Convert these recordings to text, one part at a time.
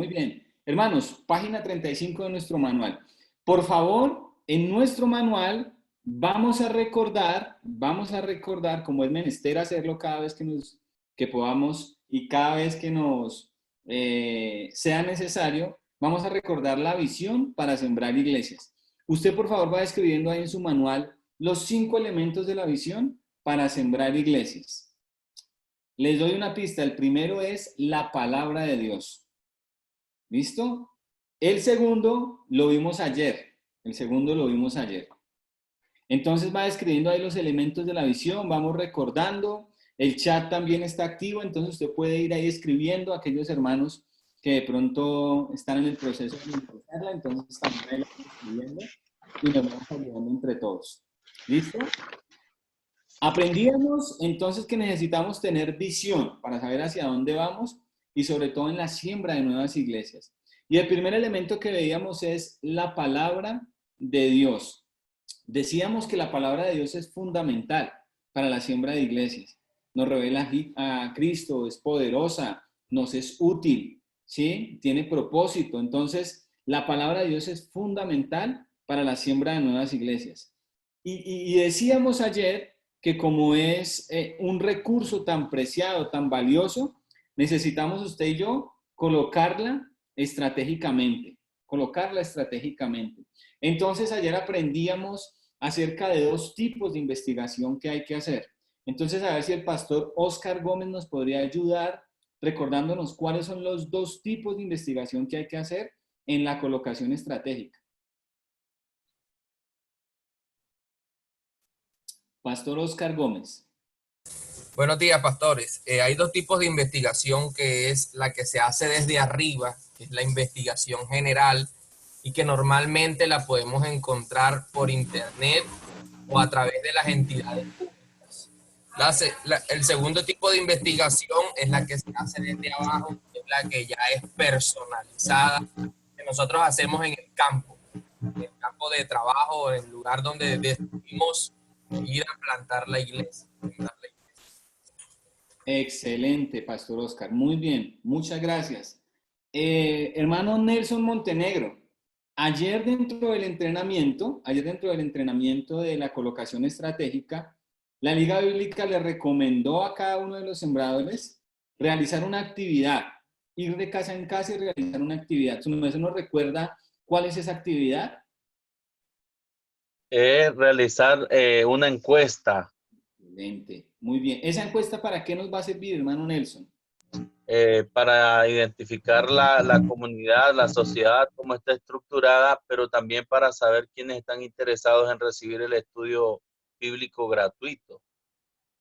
muy bien. Hermanos, página 35 de nuestro manual. Por favor, en nuestro manual vamos a recordar, como es menester hacerlo cada vez que podamos y cada vez que nos sea necesario, vamos a recordar la visión para sembrar iglesias. Usted, por favor, va escribiendo ahí en su manual los 5 elementos de la visión para sembrar iglesias. Les doy una pista. El primero es la palabra de Dios. ¿Listo? El segundo lo vimos ayer. Entonces va escribiendo ahí los elementos de la visión, vamos recordando. El chat también está activo, entonces usted puede ir ahí escribiendo a aquellos hermanos que de pronto están en el proceso de empezarla, entonces también ahí lo están escribiendo y nos vamos ayudando entre todos. ¿Listo? Aprendíamos entonces que necesitamos tener visión para saber hacia dónde vamos y sobre todo en la siembra de nuevas iglesias. Y el primer elemento que veíamos es la palabra de Dios. Decíamos que la palabra de Dios es fundamental para la siembra de iglesias. Nos revela a Cristo, es poderosa, nos es útil, ¿sí? Tiene propósito. Entonces, la palabra de Dios es fundamental para la siembra de nuevas iglesias. Y decíamos ayer que como es un recurso tan preciado, tan valioso, necesitamos usted y yo colocarla estratégicamente. Entonces, ayer aprendíamos acerca de 2 tipos de investigación que hay que hacer. Entonces, a ver si el pastor Oscar Gómez nos podría ayudar recordándonos cuáles son los 2 tipos de investigación que hay que hacer en la colocación estratégica. Pastor Oscar Gómez. Buenos días, pastores. Hay 2 tipos de investigación, que es la que se hace desde arriba, que es la investigación general, y que normalmente la podemos encontrar por internet o a través de las entidades públicas. El segundo tipo de investigación es la que se hace desde abajo, que es la que ya es personalizada, que nosotros hacemos en el campo de trabajo, en el lugar donde decidimos ir a plantar la iglesia. Excelente, Pastor Oscar. Muy bien, muchas gracias. Hermano Nelson Montenegro, ayer dentro del entrenamiento de la colocación estratégica, la Liga Bíblica le recomendó a cada uno de los sembradores realizar una actividad, ir de casa en casa y realizar una actividad. ¿Su merced nos recuerda cuál es esa actividad? Realizar una encuesta. Excelente, muy bien. ¿Esa encuesta para qué nos va a servir, hermano Nelson? Para identificar la comunidad, la sociedad, cómo está estructurada, pero también para saber quiénes están interesados en recibir el estudio bíblico gratuito.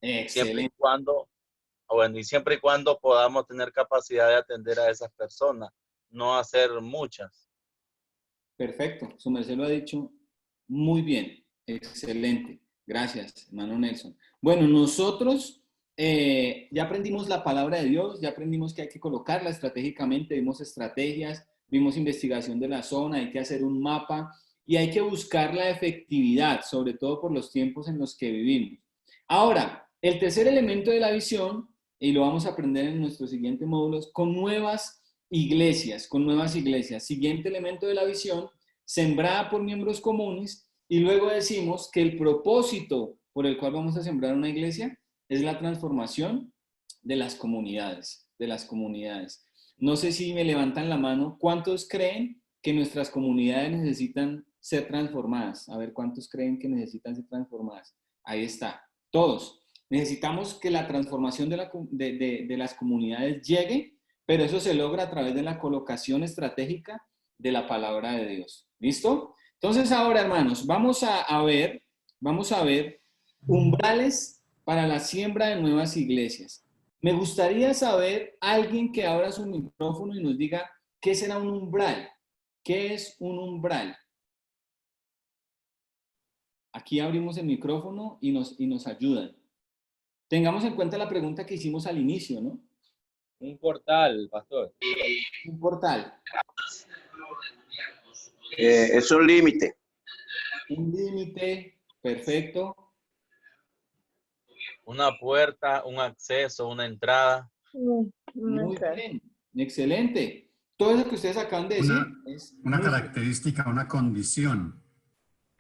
Siempre y Excelente. cuando, siempre y cuando podamos tener capacidad de atender a esas personas, no hacer muchas. Perfecto, su merced lo ha dicho muy bien, excelente. Gracias, hermano Nelson. Bueno, nosotros ya aprendimos la palabra de Dios, ya aprendimos que hay que colocarla estratégicamente, vimos estrategias, vimos investigación de la zona, hay que hacer un mapa y hay que buscar la efectividad, sobre todo por los tiempos en los que vivimos. Ahora, el tercer elemento de la visión, y lo vamos a aprender en nuestros siguientes módulos, con nuevas iglesias. Siguiente elemento de la visión, sembrada por miembros comunes, y luego decimos que el propósito por el cual vamos a sembrar una iglesia es la transformación de las comunidades, No sé si me levantan la mano, ¿cuántos creen que nuestras comunidades necesitan ser transformadas? A ver, ¿cuántos creen que necesitan ser transformadas? Ahí está, todos. Necesitamos que la transformación de las comunidades llegue, pero eso se logra a través de la colocación estratégica de la palabra de Dios. ¿Listo? Entonces ahora, hermanos, vamos a ver umbrales para la siembra de nuevas iglesias. Me gustaría saber alguien que abra su micrófono y nos diga qué será un umbral. ¿Qué es un umbral? Aquí abrimos el micrófono y nos ayudan. Tengamos en cuenta la pregunta que hicimos al inicio, ¿no? Un portal, pastor. Un portal. Es un límite. Un límite, perfecto. Una puerta, un acceso, una entrada. Muy bien, excelente. Todo eso que ustedes acaban de decir es Una muy característica, una condición.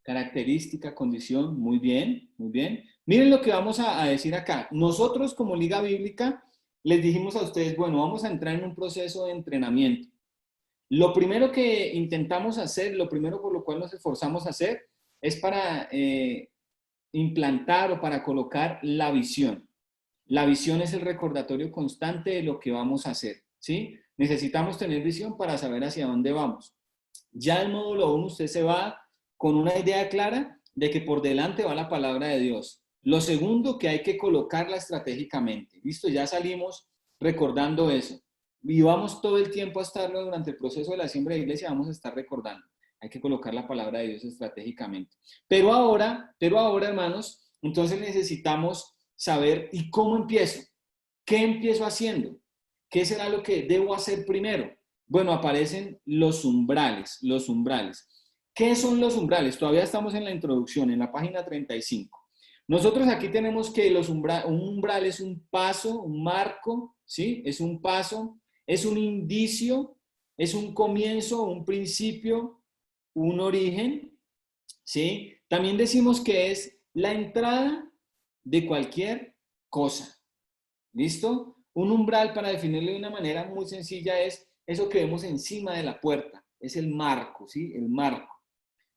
característica, condición, muy bien, muy bien. Miren lo que vamos a decir acá. Nosotros como Liga Bíblica les dijimos a ustedes, bueno, vamos a entrar en un proceso de entrenamiento. Lo primero que intentamos hacer, lo primero por lo cual nos esforzamos a hacer, es para implantar o para colocar la visión. La visión es el recordatorio constante de lo que vamos a hacer, ¿sí? Necesitamos tener visión para saber hacia dónde vamos. Ya en módulo 1 usted se va con una idea clara de que por delante va la palabra de Dios. Lo segundo, que hay que colocarla estratégicamente. ¿Listo? Ya salimos recordando eso. Y vamos todo el tiempo a estarlo durante el proceso de la siembra de iglesia, vamos a estar recordando. Hay que colocar la palabra de Dios estratégicamente. Pero ahora, hermanos, entonces necesitamos saber, ¿y cómo empiezo? ¿Qué empiezo haciendo? ¿Qué será lo que debo hacer primero? Bueno, aparecen los umbrales, los umbrales. ¿Qué son los umbrales? Todavía estamos en la introducción, en la página 35. Nosotros aquí tenemos que un umbral es un paso, un marco, ¿sí? Es un paso, es un indicio, es un comienzo, un principio, un origen, ¿sí? También decimos que es la entrada de cualquier cosa. ¿Listo? Un umbral, para definirlo de una manera muy sencilla, es eso que vemos encima de la puerta. Es el marco, ¿sí? El marco.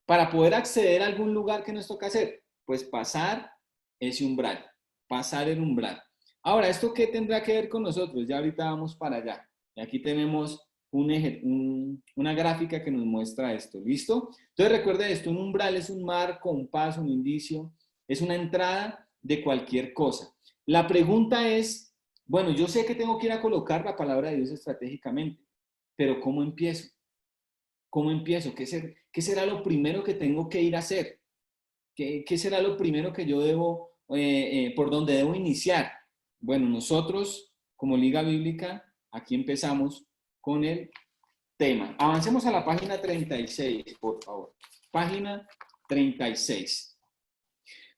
Para poder acceder a algún lugar, ¿qué nos toca hacer? Pues pasar ese umbral. Pasar el umbral. Ahora, ¿esto qué tendrá que ver con nosotros? Ya ahorita vamos para allá. Y aquí tenemos una gráfica que nos muestra esto. ¿Listo? Entonces recuerde esto, un umbral es un marco, un paso, un indicio, es una entrada de cualquier cosa. La pregunta es, bueno, yo sé que tengo que ir a colocar la palabra de Dios estratégicamente, pero ¿cómo empiezo? ¿Cómo empiezo? ¿Qué será lo primero que tengo que ir a hacer? ¿Qué será lo primero que yo debo, por donde debo iniciar? Bueno, nosotros como Liga Bíblica, aquí empezamos con el tema. Avancemos a la página 36, por favor. Página 36.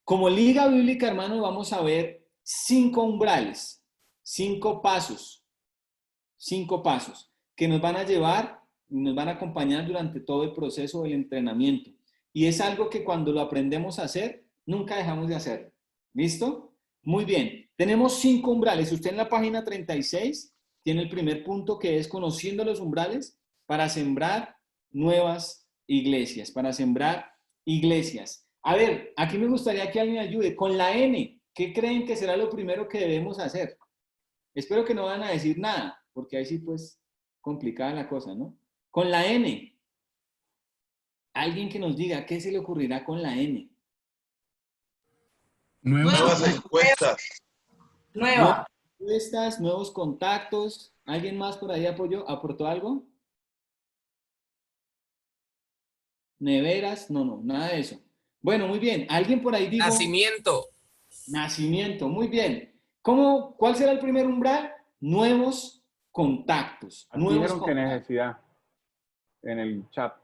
Como Liga Bíblica, hermanos, vamos a ver 5 umbrales, 5 pasos que nos van a llevar y nos van a acompañar durante todo el proceso del entrenamiento. Y es algo que cuando lo aprendemos a hacer, nunca dejamos de hacerlo. ¿Listo? Muy bien. Tenemos 5 umbrales. Usted en la página 36 tiene el primer punto, que es conociendo los umbrales para sembrar nuevas iglesias, para sembrar iglesias. A ver, aquí me gustaría que alguien ayude. Con la N, ¿qué creen que será lo primero que debemos hacer? Espero que no van a decir nada, porque ahí sí pues complicada la cosa, ¿no? Con la N. Alguien que nos diga qué se le ocurrirá con la N. Nuevas encuestas. Nuevas encuestas, nuevos contactos. ¿Alguien más por ahí aportó algo? Neveras, no, nada de eso. Bueno, muy bien. ¿Alguien por ahí dijo? Nacimiento. Nacimiento, muy bien. ¿Cuál será el primer umbral? Nuevos contactos. Dijeron que necesidad en el chat.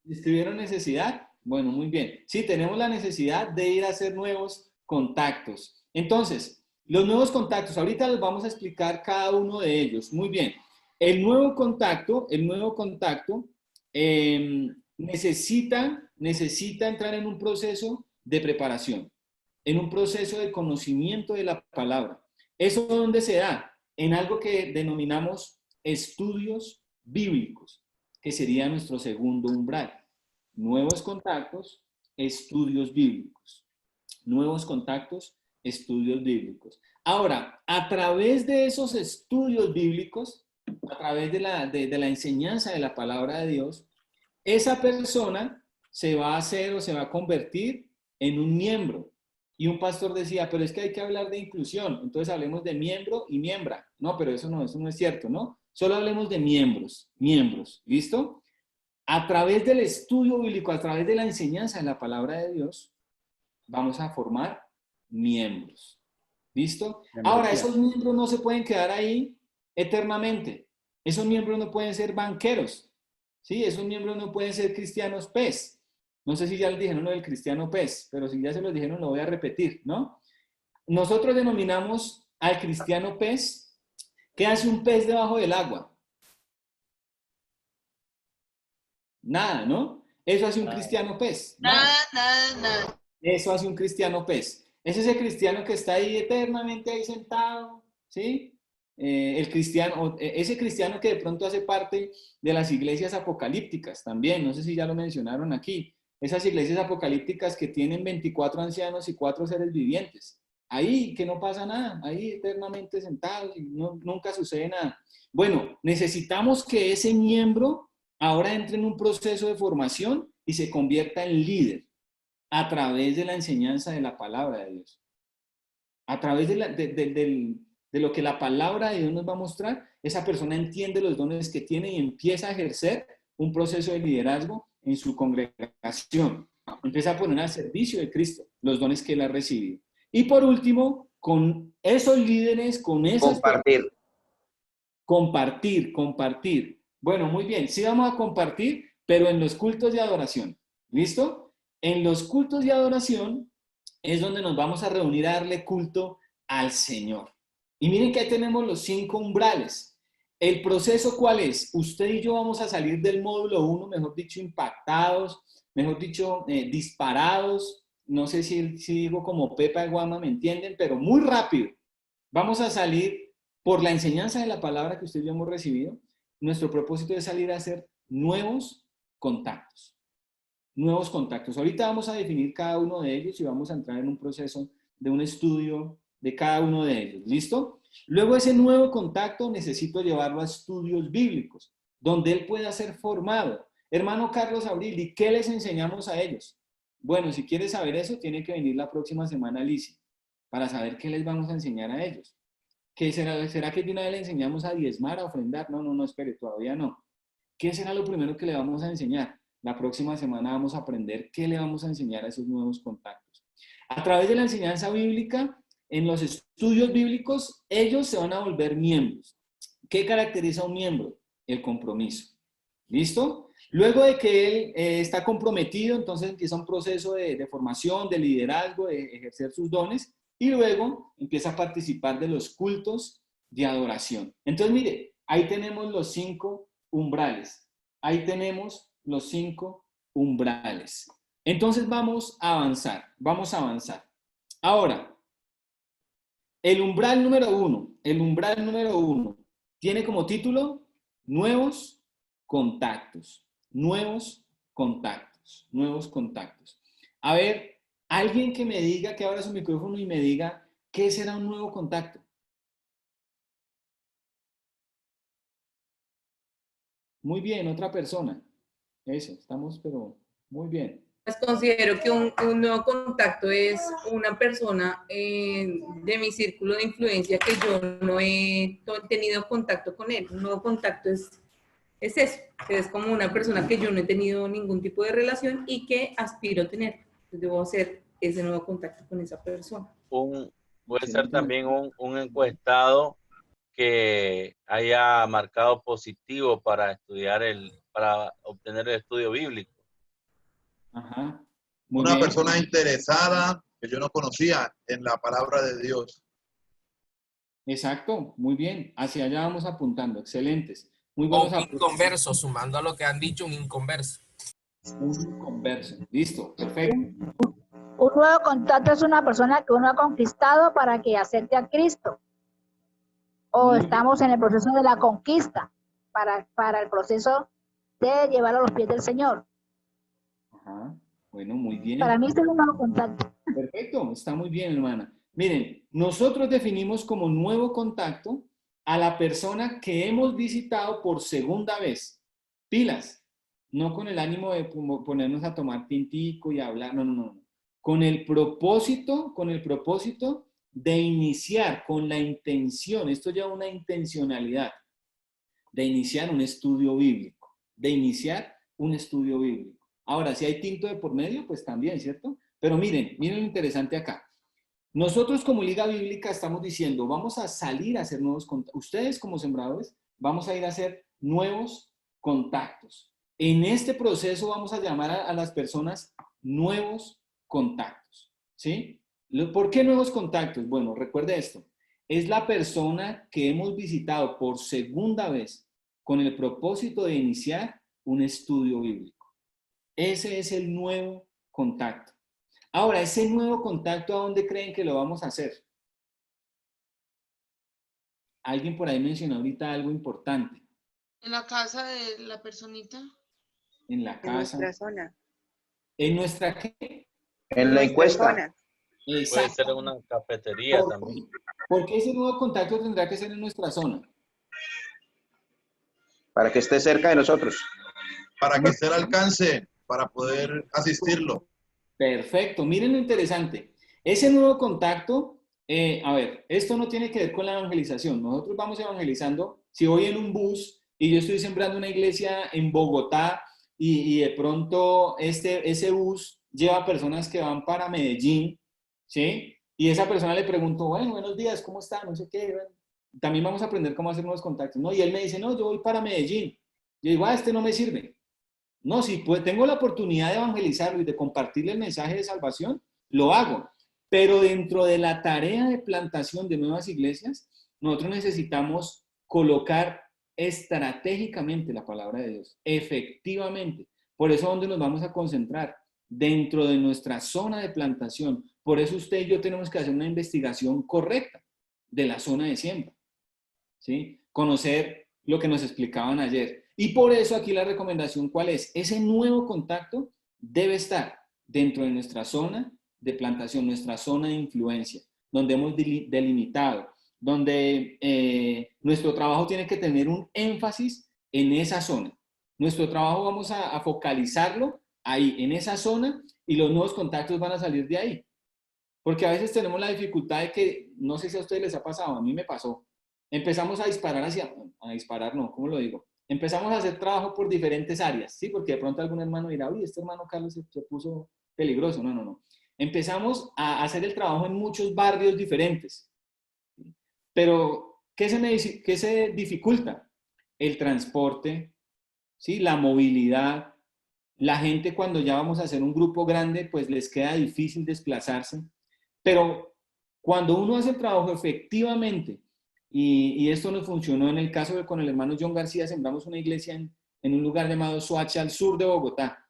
¿Escribieron necesidad? Bueno, muy bien. Sí, tenemos la necesidad de ir a hacer nuevos contactos. Entonces, los nuevos contactos, ahorita les vamos a explicar cada uno de ellos. Muy bien. El nuevo contacto necesita entrar en un proceso de preparación, en un proceso de conocimiento de la palabra. ¿Eso dónde se da? En algo que denominamos estudios bíblicos, que sería nuestro segundo umbral. Nuevos contactos, estudios bíblicos. Nuevos contactos, estudios bíblicos. Ahora, a través de esos estudios bíblicos, a través de la enseñanza de la palabra de Dios, esa persona se va a hacer o se va a convertir en un miembro. Y un pastor decía, pero es que hay que hablar de inclusión, entonces hablemos de miembro y miembra. No, pero eso no es cierto, ¿no? Solo hablemos de miembros, ¿listo? A través del estudio bíblico, a través de la enseñanza de la palabra de Dios, vamos a formar miembros. ¿Listo? Ahora, esos miembros no se pueden quedar ahí eternamente. Esos miembros no pueden ser banqueros. ¿Sí? Esos miembros no pueden ser cristianos pez. No sé si ya les dijeron lo del cristiano pez, pero si ya se los dijeron lo voy a repetir, ¿no? Nosotros denominamos al cristiano pez. ¿Qué hace un pez debajo del agua? Nada, ¿no? Eso hace un cristiano pez. Nada. Eso hace un cristiano pez. Es ese cristiano que está ahí eternamente ahí sentado, ¿sí? Ese cristiano que de pronto hace parte de las iglesias apocalípticas también, no sé si ya lo mencionaron aquí, esas iglesias apocalípticas que tienen 24 ancianos y 4 seres vivientes, ahí que no pasa nada, ahí eternamente sentados y nunca sucede nada. Bueno, necesitamos que ese miembro ahora entre en un proceso de formación y se convierta en líder a través de la enseñanza de la palabra de Dios, a través de lo que la palabra de Dios nos va a mostrar. Esa persona entiende los dones que tiene y empieza a ejercer un proceso de liderazgo en su congregación. Empieza a poner al servicio de Cristo los dones que él ha recibido. Y por último, con esos líderes, con esas... Compartir. Bueno, muy bien. Sí vamos a compartir, pero en los cultos de adoración. ¿Listo? En los cultos de adoración es donde nos vamos a reunir a darle culto al Señor. Y miren que ahí tenemos los 5 umbrales. ¿El proceso cuál es? Usted y yo vamos a salir del módulo 1, mejor dicho, impactados, mejor dicho, disparados. No sé si digo como Pepa de Guama, ¿me entienden? Pero muy rápido. Vamos a salir por la enseñanza de la palabra que usted y yo hemos recibido. Nuestro propósito es salir a hacer nuevos contactos. Nuevos contactos. Ahorita vamos a definir cada uno de ellos y vamos a entrar en un proceso de un estudio de cada uno de ellos. ¿Listo? Luego ese nuevo contacto necesito llevarlo a estudios bíblicos, donde él pueda ser formado. Hermano Carlos Abril, ¿y qué les enseñamos a ellos? Bueno, si quiere saber eso, tiene que venir la próxima semana a Lisi, para saber qué les vamos a enseñar a ellos. ¿Qué será que de una vez le enseñamos a diezmar, a ofrendar? No, espere, todavía no. ¿Qué será lo primero que le vamos a enseñar? La próxima semana vamos a aprender qué le vamos a enseñar a esos nuevos contactos. A través de la enseñanza bíblica, en los estudios bíblicos, ellos se van a volver miembros. ¿Qué caracteriza a un miembro? El compromiso. ¿Listo? Luego de que él está comprometido, entonces empieza un proceso de formación, de liderazgo, de ejercer sus dones, y luego empieza a participar de los cultos de adoración. Entonces, mire, ahí tenemos los 5 umbrales. Ahí tenemos los 5 umbrales. Entonces vamos a avanzar. Ahora, el umbral número 1 tiene como título Nuevos Contactos. A ver, alguien que me diga, que abra su micrófono y me diga, ¿qué será un nuevo contacto? Muy bien, otra persona. Eso, estamos, pero muy bien. Pues considero que un nuevo contacto es una persona de mi círculo de influencia que yo no he tenido contacto con él. Un nuevo contacto es eso, es como una persona que yo no he tenido ningún tipo de relación y que aspiro a tener. Entonces debo hacer ese nuevo contacto con esa persona. Puede ser también un encuestado que haya marcado positivo para obtener el estudio bíblico. Ajá. Una persona interesada que yo no conocía en la palabra de Dios. Exacto, muy bien. Hacia allá vamos apuntando. Excelentes. Muy O buenos un apuntes. inconverso, sumando a lo que han dicho, un inconverso. Un inconverso. Listo, perfecto. Un nuevo contacto es una persona que uno ha conquistado para que acepte a Cristo. O Muy estamos en el proceso de la conquista para el proceso de llevarlo a los pies del Señor. Ajá. Bueno, muy bien. Para mí es un nuevo contacto. Perfecto, está muy bien, hermana. Miren, nosotros definimos como nuevo contacto a la persona que hemos visitado por segunda vez. Pilas, no con el ánimo de ponernos a tomar tintico y hablar, no. Con el propósito de iniciar, con la intención, esto lleva una intencionalidad, de iniciar un estudio bíblico, Ahora, si hay tinto de por medio, pues también, ¿cierto? Pero miren lo interesante acá. Nosotros como Liga Bíblica estamos diciendo, vamos a salir a hacer nuevos contactos. Ustedes como sembradores, vamos a ir a hacer nuevos contactos. En este proceso vamos a llamar a las personas nuevos contactos, ¿sí? ¿Por qué nuevos contactos? Bueno, recuerde esto. Es la persona que hemos visitado por segunda vez con el propósito de iniciar un estudio bíblico. Ese es el nuevo contacto. Ahora, ese nuevo contacto, ¿a dónde creen que lo vamos a hacer? Alguien por ahí mencionó ahorita algo importante. En la casa de la personita. En la En casa. nuestra zona. ¿En nuestra qué? En la encuesta. Zona. Puede ser Exacto. una cafetería ¿Por también. qué? Porque ese nuevo contacto tendrá que ser en nuestra zona. Para que esté cerca de nosotros. Para que esté al alcance, para poder asistirlo. Perfecto. Miren lo interesante. Ese nuevo contacto, a ver, esto no tiene que ver con la evangelización. Nosotros vamos evangelizando. Si voy en un bus y yo estoy sembrando una iglesia en Bogotá y de pronto ese bus lleva personas que van para Medellín, ¿sí? Y esa persona le pregunto, bueno, buenos días, ¿cómo está? No sé qué. Bueno, también vamos a aprender cómo hacer nuevos contactos, ¿no? Y él me dice, no, yo voy para Medellín. Yo digo, este no me sirve. No, si pues, tengo la oportunidad de evangelizarlo y de compartirle el mensaje de salvación, lo hago. Pero dentro de la tarea de plantación de nuevas iglesias, nosotros necesitamos colocar estratégicamente la palabra de Dios, efectivamente. Por eso, ¿dónde nos vamos a concentrar? Dentro de nuestra zona de plantación. Por eso usted y yo tenemos que hacer una investigación correcta de la zona de siembra, ¿sí? Conocer lo que nos explicaban ayer. Y por eso aquí la recomendación, ¿cuál es? Ese nuevo contacto debe estar dentro de nuestra zona de plantación, nuestra zona de influencia, donde hemos delimitado, donde nuestro trabajo tiene que tener un énfasis en esa zona. Nuestro trabajo vamos a focalizarlo ahí, en esa zona, y los nuevos contactos van a salir de ahí. Porque a veces tenemos la dificultad de que, no sé si a ustedes les ha pasado, a mí me pasó, empezamos a disparar ¿cómo lo digo? Empezamos a hacer trabajo por diferentes áreas, ¿sí? Porque de pronto algún hermano dirá, uy, este hermano Carlos se puso peligroso. No, no, no. Empezamos a hacer el trabajo en muchos barrios diferentes. Pero, ¿qué se dificulta? El transporte, ¿sí? La movilidad. La gente cuando ya vamos a hacer un grupo grande, pues les queda difícil desplazarse. Pero cuando uno hace el trabajo efectivamente, y esto nos funcionó en el caso de con el hermano John García, sembramos una iglesia en un lugar llamado Soacha, al sur de Bogotá.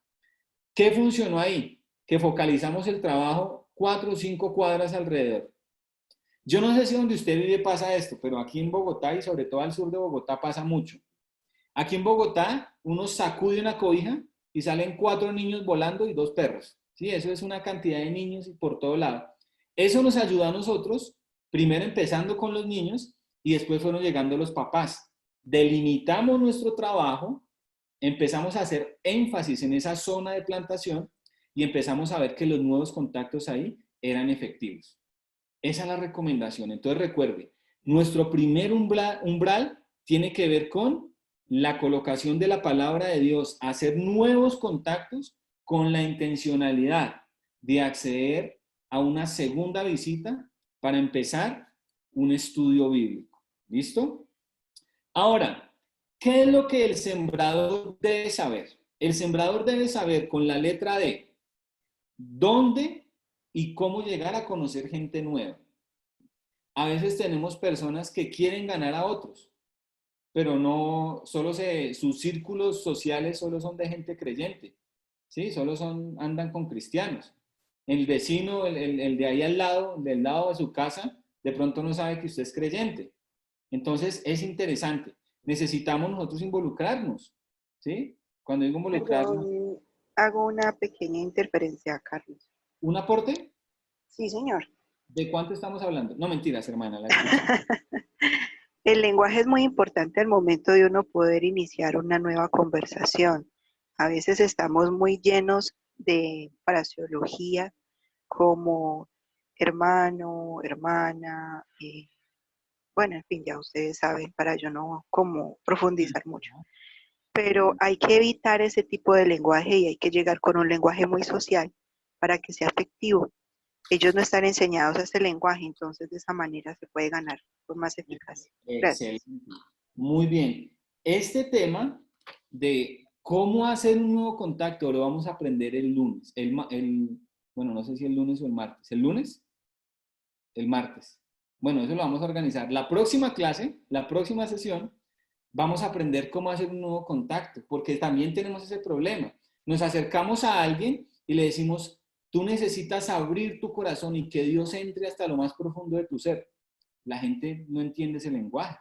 ¿Qué funcionó ahí? Que focalizamos el trabajo 4 o 5 cuadras alrededor. Yo no sé si donde usted vive pasa esto, pero aquí en Bogotá y sobre todo al sur de Bogotá pasa mucho. Aquí en Bogotá uno sacude una cobija y salen 4 niños volando y 2 perros. Sí, eso es una cantidad de niños por todo lado. Eso nos ayuda a nosotros, primero empezando con los niños y después fueron llegando los papás. Delimitamos nuestro trabajo, empezamos a hacer énfasis en esa zona de plantación y empezamos a ver que los nuevos contactos ahí eran efectivos. Esa es la recomendación. Entonces recuerde, nuestro primer umbral tiene que ver con la colocación de la palabra de Dios, hacer nuevos contactos con la intencionalidad de acceder a una segunda visita para empezar un estudio bíblico. ¿Listo? Ahora, ¿qué es lo que el sembrador debe saber? El sembrador debe saber con la letra D dónde y cómo llegar a conocer gente nueva. A veces tenemos personas que quieren ganar a otros, pero no, sus círculos sociales solo son de gente creyente, ¿sí? Solo andan con cristianos. El vecino, el de ahí al lado, del lado de su casa, de pronto no sabe que usted es creyente. Entonces, es interesante. Necesitamos nosotros involucrarnos, ¿sí? Cuando digo involucrarnos... Hago una pequeña interferencia, Carlos. ¿Un aporte? Sí, señor. ¿De cuánto estamos hablando? No, mentiras, hermana. El lenguaje es muy importante al momento de uno poder iniciar una nueva conversación. A veces estamos muy llenos de fraseología como hermano, hermana, bueno, en fin, ya ustedes saben, para yo no como profundizar mucho. Pero hay que evitar ese tipo de lenguaje y hay que llegar con un lenguaje muy social para que sea efectivo. Ellos no están enseñados a este lenguaje, entonces de esa manera se puede ganar con más eficacia. Gracias. Excelente. Muy bien. Este tema de cómo hacer un nuevo contacto lo vamos a aprender el lunes. Bueno, no sé si el lunes o el martes. ¿El lunes? El martes. Bueno, eso lo vamos a organizar. La próxima clase, la próxima sesión, vamos a aprender cómo hacer un nuevo contacto, porque también tenemos ese problema. nos acercamos a alguien y le decimos, tú necesitas abrir tu corazón y que Dios entre hasta lo más profundo de tu ser. La gente no entiende ese lenguaje,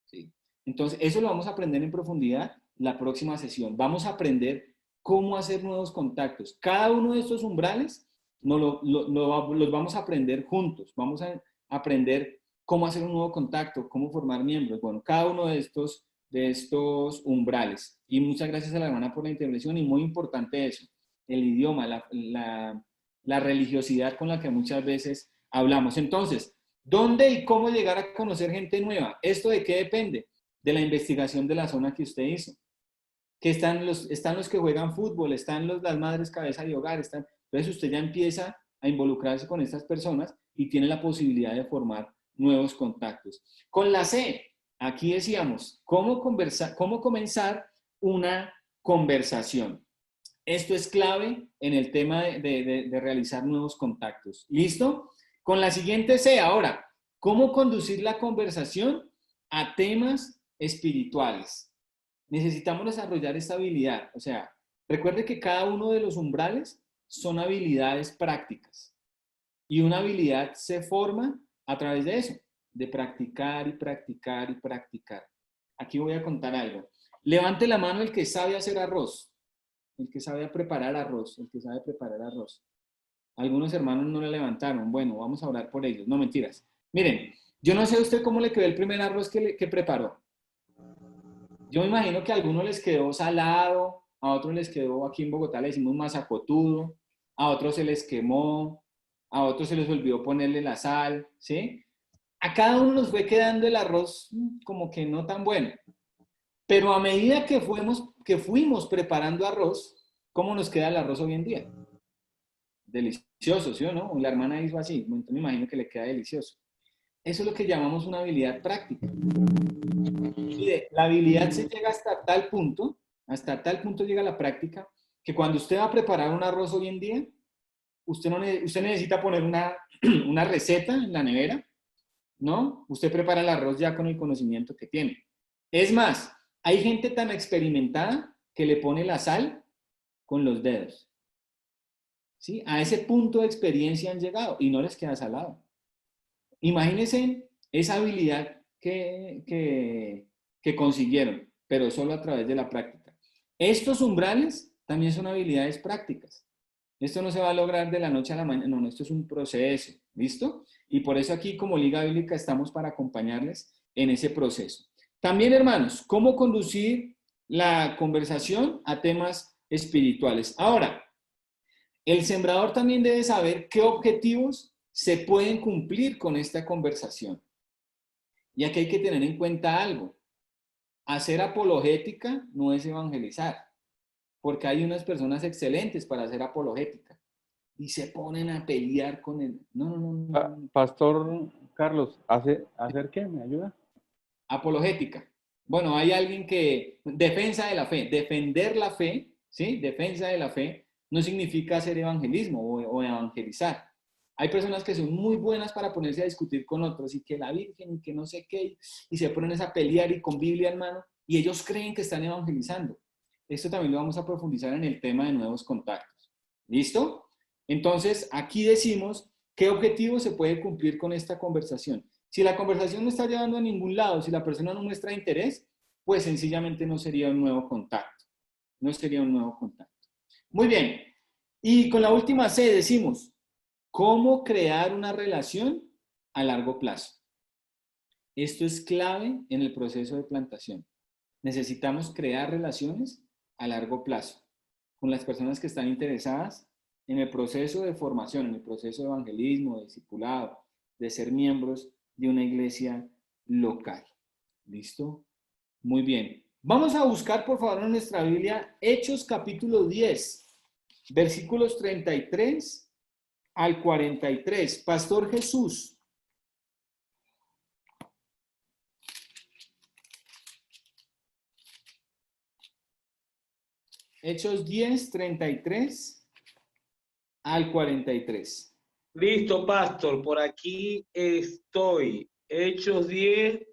¿sí? Entonces, eso lo vamos a aprender en profundidad la próxima sesión. Vamos a aprender cómo hacer nuevos contactos. Cada uno de estos umbrales los vamos a aprender juntos. Vamos a aprender cómo hacer un nuevo contacto, cómo formar miembros. Bueno, cada uno de estos umbrales. Y muchas gracias a la hermana por la intervención y muy importante eso, el idioma, la religiosidad con la que muchas veces hablamos. Entonces, ¿dónde y cómo llegar a conocer gente nueva? ¿Esto de qué depende? De la investigación de la zona que usted hizo. Que están los que juegan fútbol, están las madres cabeza de hogar, entonces usted ya empieza a involucrarse con estas personas y tiene la posibilidad de formar nuevos contactos. Con la C, aquí decíamos, cómo comenzar una conversación. Esto es clave en el tema de realizar nuevos contactos. ¿Listo? Con la siguiente C, ahora, ¿cómo conducir la conversación a temas espirituales? Necesitamos desarrollar esta habilidad. O sea, recuerde que cada uno de los umbrales son habilidades prácticas. Y una habilidad se forma a través de eso, de practicar y practicar y practicar. Aquí voy a contar algo. Levante la mano el que sabe hacer arroz, el que sabe preparar arroz, el que sabe preparar arroz. Algunos hermanos no le levantaron. Bueno, vamos a orar por ellos. No, mentiras. Miren, yo no sé a usted cómo le quedó el primer arroz que preparó. Yo me imagino que a algunos les quedó salado, a otros les quedó, aquí en Bogotá le decimos masacotudo, a otros se les quemó, a otros se les olvidó ponerle la sal, ¿sí? A cada uno nos fue quedando el arroz como que no tan bueno. Pero a medida que fuimos preparando arroz, ¿cómo nos queda el arroz hoy en día? Delicioso, ¿sí o no? La hermana hizo así, entonces me imagino que le queda delicioso. Eso es lo que llamamos una habilidad práctica. Mire, la habilidad se llega hasta tal punto llega la práctica, que cuando usted va a preparar un arroz hoy en día, usted necesita poner una receta en la nevera, ¿no? Usted prepara el arroz ya con el conocimiento que tiene. Es más, hay gente tan experimentada que le pone la sal con los dedos. ¿Sí? A ese punto de experiencia han llegado y no les queda salado. Imagínense esa habilidad que consiguieron, pero solo a través de la práctica. Estos umbrales también son habilidades prácticas. Esto no se va a lograr de la noche a la mañana, no, esto es un proceso, ¿listo? Y por eso aquí como Liga Bíblica estamos para acompañarles en ese proceso. También, hermanos, ¿cómo conducir la conversación a temas espirituales? Ahora, el sembrador también debe saber qué objetivos se pueden cumplir con esta conversación. Y aquí hay que tener en cuenta algo. Hacer apologética no es evangelizar, porque hay unas personas excelentes para hacer apologética y se ponen a pelear con él. No. Pastor Carlos, ¿hacer qué? ¿Me ayuda? Apologética. Bueno, hay alguien que... Defensa de la fe. Defender la fe, ¿sí? Defensa de la fe no significa hacer evangelismo o evangelizar. Hay personas que son muy buenas para ponerse a discutir con otros y que la Virgen y que no sé qué, y se ponen a pelear y con Biblia en mano, y ellos creen que están evangelizando. Esto también lo vamos a profundizar en el tema de nuevos contactos. ¿Listo? Entonces, aquí decimos qué objetivo se puede cumplir con esta conversación. Si la conversación no está llevando a ningún lado, si la persona no muestra interés, pues sencillamente no sería un nuevo contacto. No sería un nuevo contacto. Muy bien. Y con la última C decimos, ¿cómo crear una relación a largo plazo? Esto es clave en el proceso de plantación. Necesitamos crear relaciones a largo plazo con las personas que están interesadas en el proceso de formación, en el proceso de evangelismo, de discipulado, de ser miembros de una iglesia local. ¿Listo? Muy bien. Vamos a buscar, por favor, en nuestra Biblia, Hechos capítulo 10, versículos 33 al 43. Pastor Jesús. Hechos 10, 33 al 43. Listo, pastor, por aquí estoy. Hechos 10,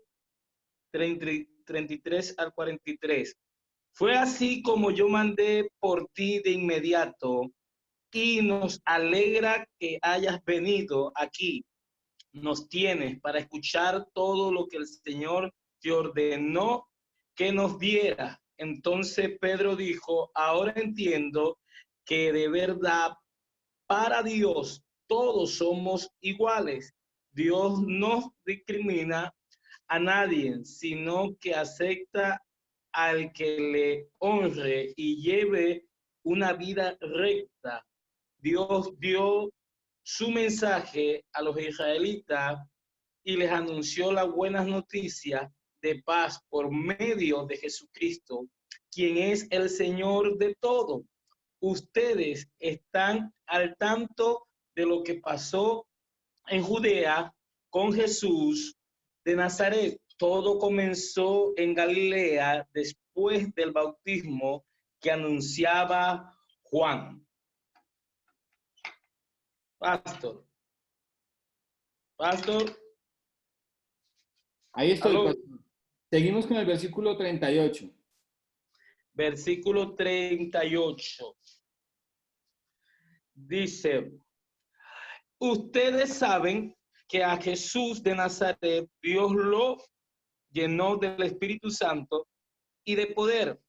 33 al 43. Fue así como yo mandé por ti de inmediato, y nos alegra que hayas venido aquí. Nos tienes para escuchar todo lo que el Señor te ordenó que nos diera. Entonces Pedro dijo, ahora entiendo que de verdad para Dios todos somos iguales. Dios no discrimina a nadie, sino que acepta al que le honre y lleve una vida recta. Dios dio su mensaje a los israelitas y les anunció las buenas noticias de paz por medio de Jesucristo, quien es el Señor de todo. Ustedes están al tanto de lo que pasó en Judea con Jesús de Nazaret. Todo comenzó en Galilea después del bautismo que anunciaba Juan. Pastor. Ahí estoy, ¿Aló? pastor. Seguimos con el versículo 38. Versículo 38. Dice, ustedes saben que a Jesús de Nazaret Dios lo llenó del Espíritu Santo y de poder.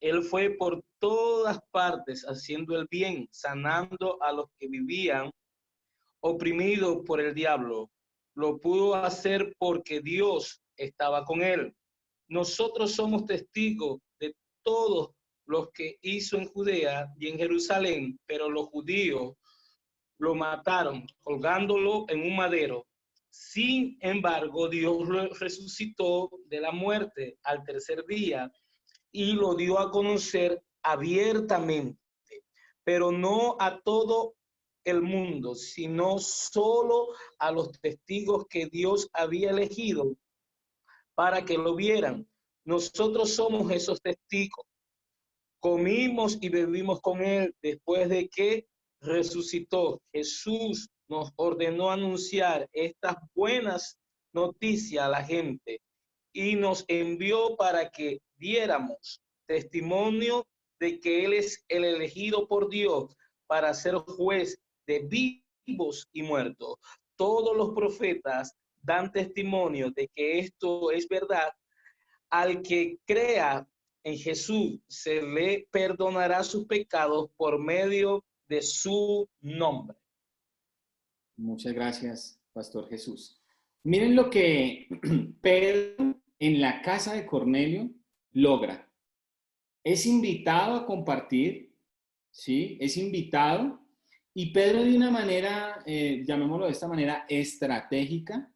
Él fue por todas partes haciendo el bien, sanando a los que vivían oprimidos por el diablo. Lo pudo hacer porque Dios estaba con él. Nosotros somos testigos de todos los que hizo en Judea y en Jerusalén, pero los judíos lo mataron colgándolo en un madero. Sin embargo, Dios lo resucitó de la muerte al tercer día y lo dio a conocer abiertamente, pero no a todo el mundo, sino solo a los testigos que Dios había elegido para que lo vieran. Nosotros somos esos testigos. Comimos y bebimos con él después de que resucitó. Jesús nos ordenó anunciar estas buenas noticias a la gente y nos envió para que diéramos testimonio de que él es el elegido por Dios para ser juez de vivos y muertos. Todos los profetas dan testimonio de que esto es verdad. Al que crea en Jesús se le perdonará sus pecados por medio de su nombre. Muchas gracias, Pastor Jesús. Miren lo que Pedro en la casa de Cornelio logra. Es invitado a compartir, ¿sí? Es invitado y Pedro de una manera, llamémoslo de esta manera, estratégica,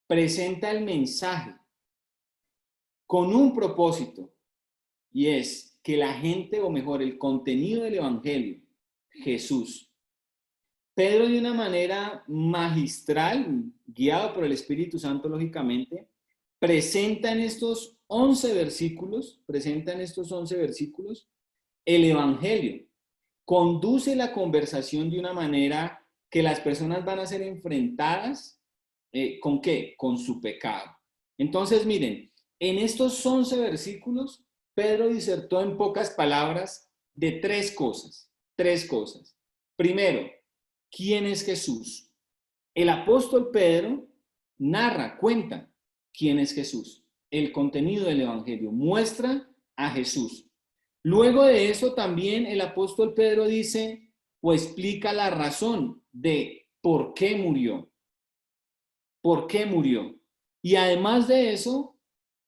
presenta el mensaje con un propósito y es que la gente, o mejor, el contenido del evangelio, Jesús. Pedro de una manera magistral, guiado por el Espíritu Santo, lógicamente, presenta en estos 11 versículos, el evangelio. Conduce la conversación de una manera que las personas van a ser enfrentadas, ¿con qué? Con su pecado. Entonces, miren, en estos 11 versículos, Pedro disertó en pocas palabras de tres cosas. Primero, ¿quién es Jesús? El apóstol Pedro cuenta quién es Jesús. El contenido del evangelio muestra a Jesús. Luego de eso también el apóstol Pedro dice o explica la razón de por qué murió. ¿Por qué murió? Y además de eso,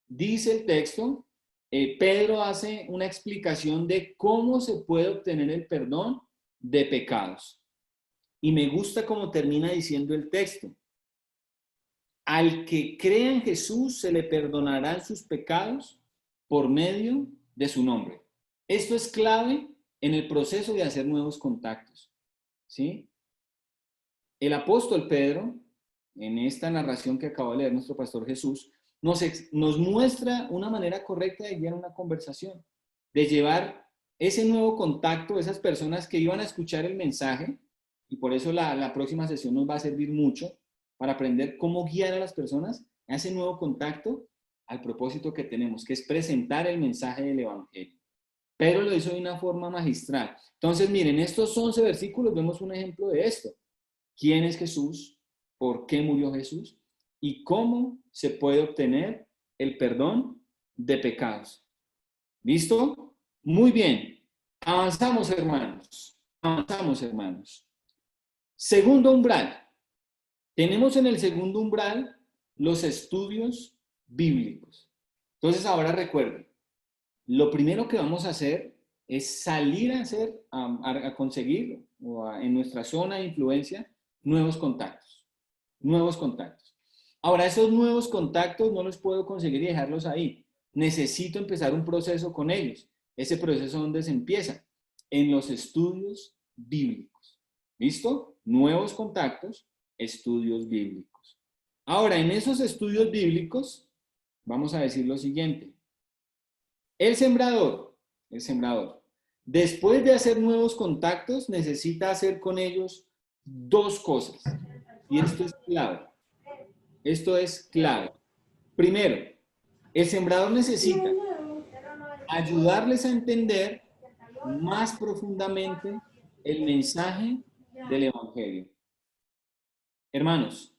dice el texto, Pedro hace una explicación de cómo se puede obtener el perdón de pecados. Y me gusta cómo termina diciendo el texto. Al que crea en Jesús se le perdonarán sus pecados por medio de su nombre. Esto es clave en el proceso de hacer nuevos contactos, ¿sí? El apóstol Pedro, en esta narración que acaba de leer nuestro pastor Jesús, nos muestra una manera correcta de guiar una conversación, de llevar ese nuevo contacto, esas personas que iban a escuchar el mensaje, y por eso la próxima sesión nos va a servir mucho para aprender cómo guiar a las personas a ese nuevo contacto, al propósito que tenemos, que es presentar el mensaje del Evangelio. Pedro lo hizo de una forma magistral. Entonces, miren, estos 11 versículos vemos un ejemplo de esto. ¿Quién es Jesús? ¿Por qué murió Jesús? ¿Y cómo se puede obtener el perdón de pecados? ¿Listo? Muy bien. Avanzamos, hermanos. Avanzamos, hermanos. Segundo umbral. Tenemos en el segundo umbral los estudios bíblicos. Entonces, ahora recuerden, lo primero que vamos a hacer es salir a conseguir en nuestra zona de influencia nuevos contactos. Nuevos contactos. Ahora, esos nuevos contactos no los puedo conseguir y dejarlos ahí. Necesito empezar un proceso con ellos. Ese proceso, ¿dónde se empieza? En los estudios bíblicos. ¿Listo? Nuevos contactos, estudios bíblicos. Ahora, en esos estudios bíblicos, vamos a decir lo siguiente. El sembrador, después de hacer nuevos contactos, necesita hacer con ellos dos cosas. Y esto es clave. Esto es clave. Primero, el sembrador necesita ayudarles a entender más profundamente el mensaje del Evangelio. Hermanos,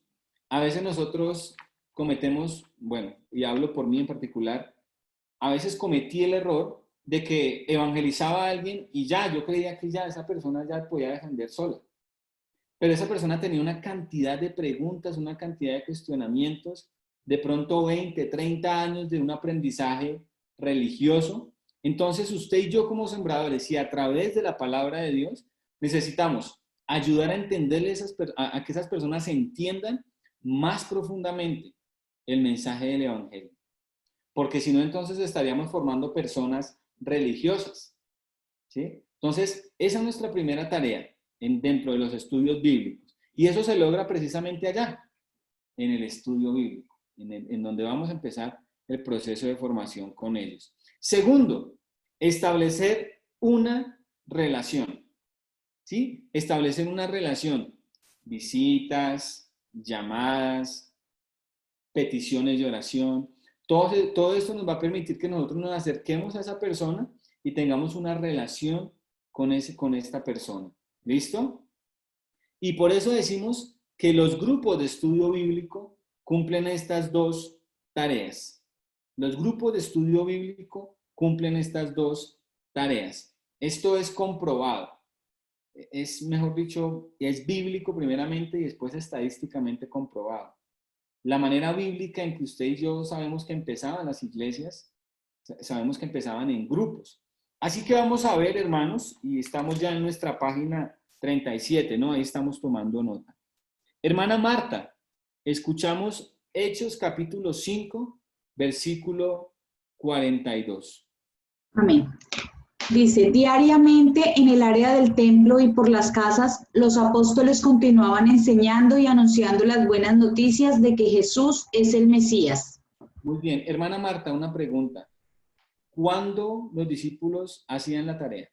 a veces nosotros cometemos, bueno, y hablo por mí en particular, a veces cometí el error de que evangelizaba a alguien y ya, yo creía que ya esa persona ya podía defender sola. Pero esa persona tenía una cantidad de preguntas, una cantidad de cuestionamientos, de pronto 20, 30 años de un aprendizaje religioso. Entonces usted y yo como sembradores, y a través de la palabra de Dios, necesitamos ayudar a entenderle a que esas personas entiendan más profundamente el mensaje del Evangelio. Porque si no, entonces estaríamos formando personas religiosas, ¿sí? Entonces, esa es nuestra primera tarea dentro de los estudios bíblicos. Y eso se logra precisamente allá, en el estudio bíblico, en donde vamos a empezar el proceso de formación con ellos. Segundo, establecer una relación, ¿sí? Establecer una relación. Visitas, llamadas, peticiones de oración. Todo esto nos va a permitir que nosotros nos acerquemos a esa persona y tengamos una relación con esta persona. ¿Listo? Y por eso decimos que los grupos de estudio bíblico cumplen estas dos tareas. Los grupos de estudio bíblico cumplen estas dos tareas. Esto es comprobado. Es, mejor dicho, es bíblico primeramente y después estadísticamente comprobado. La manera bíblica en que usted y yo sabemos que empezaban las iglesias, sabemos que empezaban en grupos. Así que vamos a ver, hermanos, y estamos ya en nuestra página 37, ¿no? Ahí estamos tomando nota. Hermana Marta, escuchamos Hechos capítulo 5, versículo 42. Amén. Dice, diariamente en el área del templo y por las casas, los apóstoles continuaban enseñando y anunciando las buenas noticias de que Jesús es el Mesías. Muy bien. Hermana Marta, una pregunta. ¿Cuándo los discípulos hacían la tarea?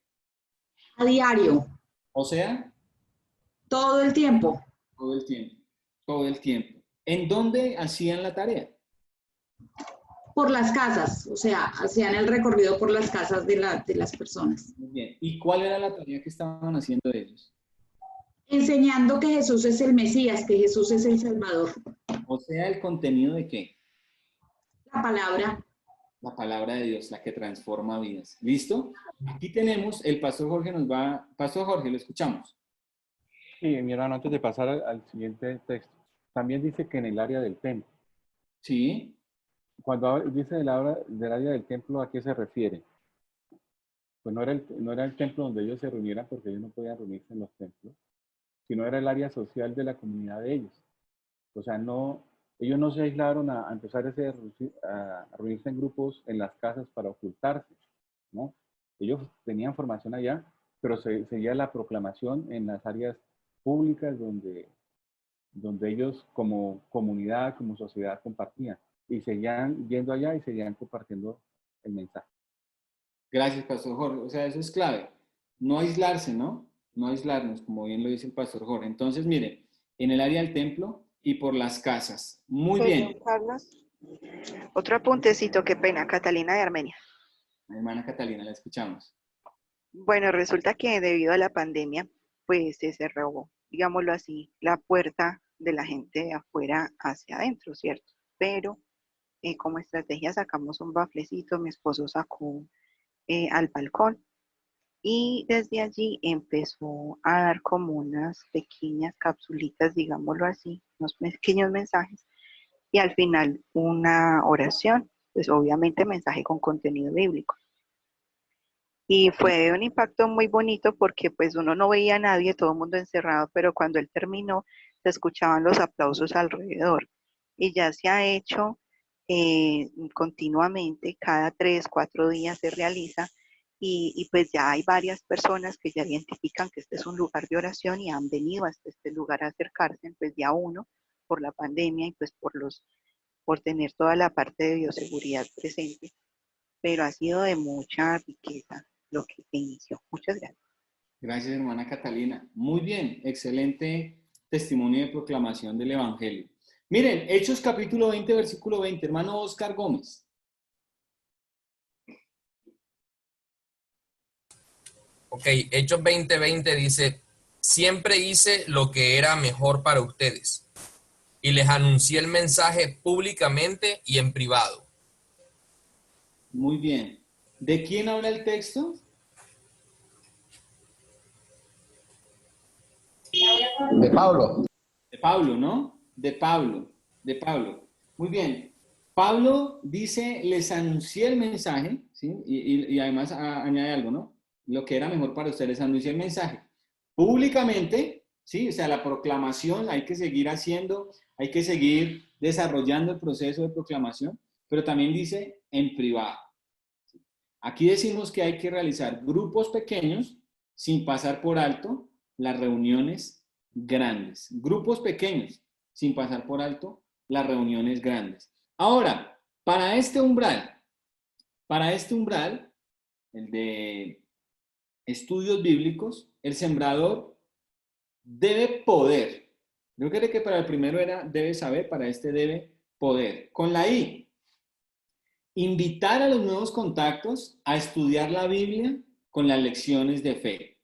A diario. O sea, todo el tiempo. Todo el tiempo. Todo el tiempo. ¿En dónde hacían la tarea? Por las casas, o sea, hacían el recorrido por las casas de las personas. Muy bien. ¿Y cuál era la tarea que estaban haciendo ellos? Enseñando que Jesús es el Mesías, que Jesús es el Salvador. O sea, ¿el contenido de qué? La palabra. La palabra de Dios, la que transforma vidas. ¿Listo? Aquí tenemos, el pastor Jorge nos va... Pastor Jorge, lo escuchamos. Sí, mi hermano, antes de pasar al siguiente texto, también dice que en el área del templo. Sí. Cuando dice del área del templo, ¿a qué se refiere? Pues no era el templo donde ellos se reunieran, porque ellos no podían reunirse en los templos, sino era el área social de la comunidad de ellos. O sea, ellos no se aislaron a empezar a reunirse en grupos en las casas para ocultarse, ¿no? Ellos tenían formación allá, pero seguía la proclamación en las áreas públicas donde ellos como comunidad, como sociedad compartían. Y seguían yendo allá y seguían compartiendo el mensaje. Gracias, Pastor Jorge. O sea, eso es clave. No aislarse, ¿no? No aislarnos, como bien lo dice el Pastor Jorge. Entonces, miren, en el área del templo y por las casas. Muy bien. Carlos, Otro apuntecito, qué pena, Catalina de Armenia. Hermana Catalina, la escuchamos. Bueno, resulta que debido a la pandemia, pues se cerró, digámoslo así, la puerta de la gente de afuera hacia adentro, ¿cierto? Pero como estrategia sacamos un baflecito, mi esposo sacó al balcón y desde allí empezó a dar como unas pequeñas capsulitas, digámoslo así, unos pequeños mensajes y al final una oración, pues obviamente mensaje con contenido bíblico. Y fue de un impacto muy bonito porque pues uno no veía a nadie, todo el mundo encerrado, pero cuando él terminó se escuchaban los aplausos alrededor. Y ya se ha hecho continuamente, cada 3, 4 días se realiza y pues ya hay varias personas que ya identifican que este es un lugar de oración y han venido hasta este lugar a acercarse, pues ya uno por la pandemia y pues por tener toda la parte de bioseguridad presente, pero ha sido de mucha riqueza lo que se inició. Muchas gracias. Gracias, hermana Catalina. Muy bien, excelente testimonio de proclamación del Evangelio. Miren, Hechos capítulo 20, versículo 20, hermano Oscar Gómez. Ok, Hechos 20:20 dice, siempre hice lo que era mejor para ustedes y les anuncié el mensaje públicamente y en privado. Muy bien. ¿De quién habla el texto? De Pablo. De Pablo, ¿no? De Pablo. Muy bien. Pablo dice, les anuncié el mensaje, ¿sí? Y además añade algo, ¿no? Lo que era mejor para ustedes, les anuncié el mensaje públicamente, ¿sí? O sea, la proclamación hay que seguir haciendo, hay que seguir desarrollando el proceso de proclamación, pero también dice en privado. Aquí decimos que hay que realizar grupos pequeños sin pasar por alto las reuniones grandes. Grupos pequeños sin pasar por alto las reuniones grandes. Ahora, para este umbral, el de estudios bíblicos, el sembrador debe poder. Yo creo que para el primero era debe saber, para este debe poder. Con la I, invitar a los nuevos contactos a estudiar la Biblia con las lecciones de fe.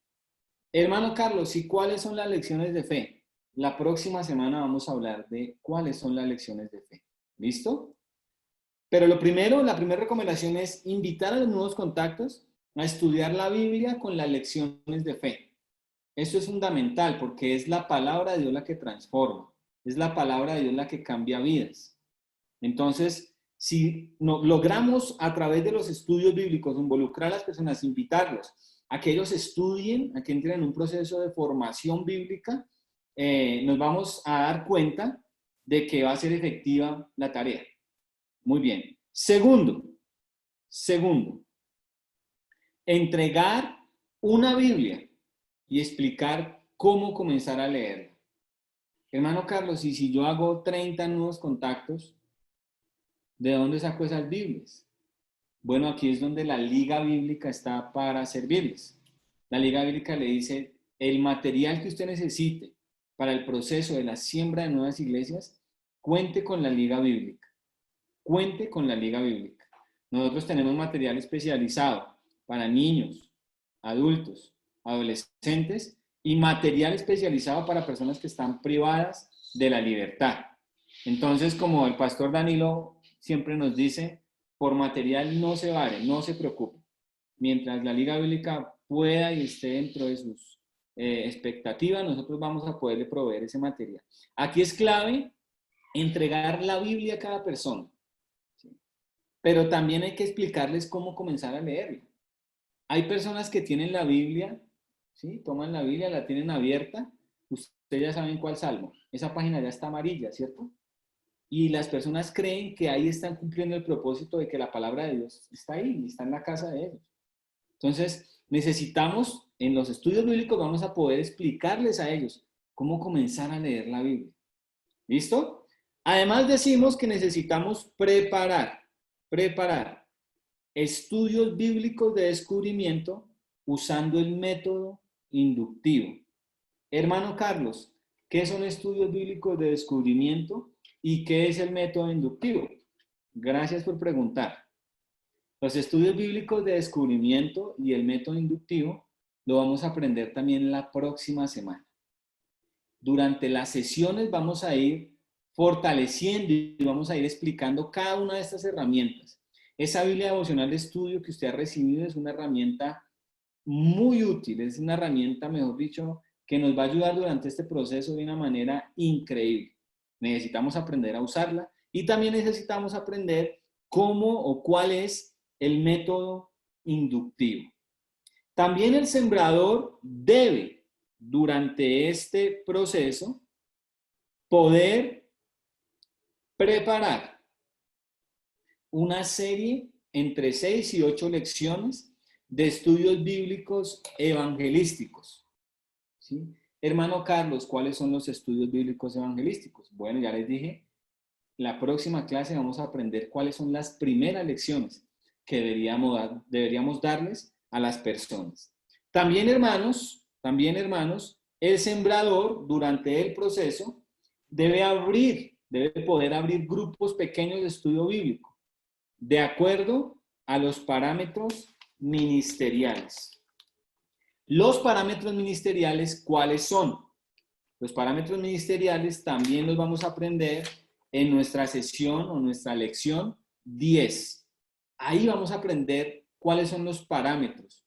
Hermano Carlos, ¿y cuáles son las lecciones de fe? La próxima semana vamos a hablar de cuáles son las lecciones de fe. ¿Listo? Pero la primera recomendación es invitar a los nuevos contactos a estudiar la Biblia con las lecciones de fe. Eso es fundamental porque es la palabra de Dios la que transforma. Es la palabra de Dios la que cambia vidas. Entonces, si logramos a través de los estudios bíblicos involucrar a las personas, invitarlos a que ellos estudien, a que entren en un proceso de formación bíblica, nos vamos a dar cuenta de que va a ser efectiva la tarea. Muy bien. Segundo, entregar una Biblia y explicar cómo comenzar a leerla. Hermano Carlos, y si yo hago 30 nuevos contactos, ¿de dónde saco esas Biblias? Bueno, aquí es donde la Liga Bíblica está para servirles. La Liga Bíblica le dice, el material que usted necesite para el proceso de la siembra de nuevas iglesias, cuente con la Liga Bíblica. Cuente con la Liga Bíblica. Nosotros tenemos material especializado para niños, adultos, adolescentes y material especializado para personas que están privadas de la libertad. Entonces, como el pastor Danilo siempre nos dice, por material no se vale, no se preocupe. Mientras la Liga Bíblica pueda y esté dentro de sus expectativas, nosotros vamos a poderle proveer ese material. Aquí es clave entregar la Biblia a cada persona. ¿Sí? Pero también hay que explicarles cómo comenzar a leerla. Hay personas que tienen la Biblia, ¿sí? Toman la Biblia, la tienen abierta. Ustedes ya saben cuál salmo. Esa página ya está amarilla, ¿cierto? Y las personas creen que ahí están cumpliendo el propósito de que la palabra de Dios está ahí, está en la casa de ellos. Entonces, necesitamos, en los estudios bíblicos vamos a poder explicarles a ellos cómo comenzar a leer la Biblia. ¿Listo? Además decimos que necesitamos preparar estudios bíblicos de descubrimiento usando el método inductivo. Hermano Carlos, ¿qué son estudios bíblicos de descubrimiento y qué es el método inductivo? Gracias por preguntar. Los estudios bíblicos de descubrimiento y el método inductivo lo vamos a aprender también la próxima semana. Durante las sesiones vamos a ir fortaleciendo y vamos a ir explicando cada una de estas herramientas. Esa Biblia devocional de estudio que usted ha recibido es una herramienta muy útil, es una herramienta, mejor dicho, que nos va a ayudar durante este proceso de una manera increíble. Necesitamos aprender a usarla y también necesitamos aprender cómo o cuál es el método inductivo. También el sembrador debe, durante este proceso, poder preparar una serie entre 6 y 8 lecciones de estudios bíblicos evangelísticos. ¿Sí? Hermano Carlos, ¿cuáles son los estudios bíblicos evangelísticos? Bueno, ya les dije, la próxima clase vamos a aprender cuáles son las primeras lecciones que deberíamos darles a las personas. También, hermanos, el sembrador durante el proceso debe poder abrir grupos pequeños de estudio bíblico, de acuerdo a los parámetros ministeriales. Los parámetros ministeriales, ¿cuáles son? Los parámetros ministeriales también los vamos a aprender en nuestra sesión o nuestra lección 10. Ahí vamos a aprender cuáles son los parámetros,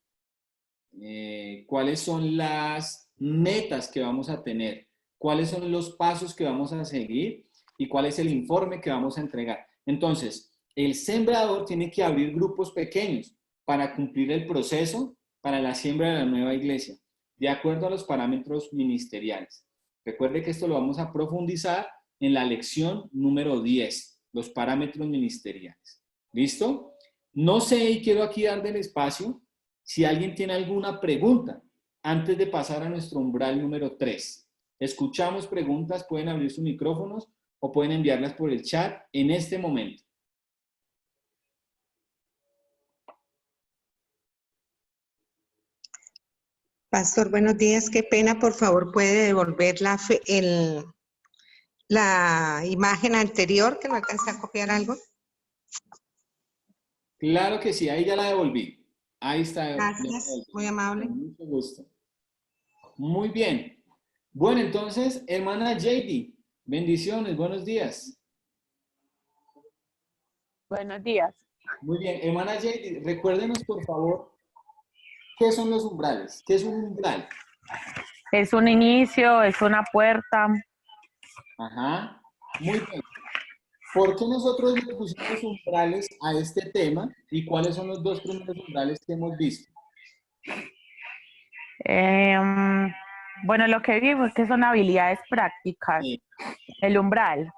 cuáles son las metas que vamos a tener, cuáles son los pasos que vamos a seguir y cuál es el informe que vamos a entregar. Entonces, el sembrador tiene que abrir grupos pequeños para cumplir el proceso para la siembra de la nueva iglesia, de acuerdo a los parámetros ministeriales. Recuerde que esto lo vamos a profundizar en la lección número 10, los parámetros ministeriales. ¿Listo? No sé, y quiero aquí dar del espacio, si alguien tiene alguna pregunta antes de pasar a nuestro umbral número 3. Escuchamos preguntas, pueden abrir sus micrófonos o pueden enviarlas por el chat en este momento. Pastor, buenos días. Qué pena, por favor, puede devolver la imagen anterior, que no alcancé a copiar algo. Claro que sí, ahí ya la devolví. Ahí está. Gracias, muy amable. Con mucho gusto. Muy bien. Bueno, entonces, hermana JD, bendiciones, buenos días. Buenos días. Muy bien, hermana JD, recuérdenos por favor, ¿qué son los umbrales? ¿Qué es un umbral? Es un inicio, es una puerta. Ajá, muy bien. ¿Por qué nosotros le pusimos umbrales a este tema y cuáles son los dos primeros umbrales que hemos visto? Bueno, lo que vimos es que son habilidades prácticas. Sí. El umbral.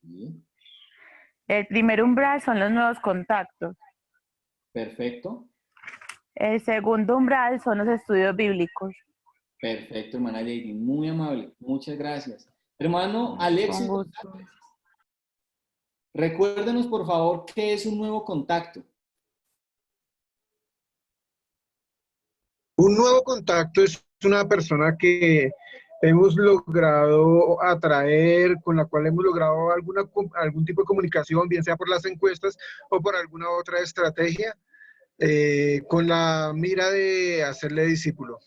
Sí. El primer umbral son los nuevos contactos. Perfecto. El segundo umbral son los estudios bíblicos. Perfecto, hermana Lady, muy amable. Muchas gracias. Hermano Alexis, recuérdenos por favor qué es un nuevo contacto. Un nuevo contacto es una persona que hemos logrado atraer, con la cual hemos logrado algún tipo de comunicación, bien sea por las encuestas o por alguna otra estrategia, con la mira de hacerle discípulo.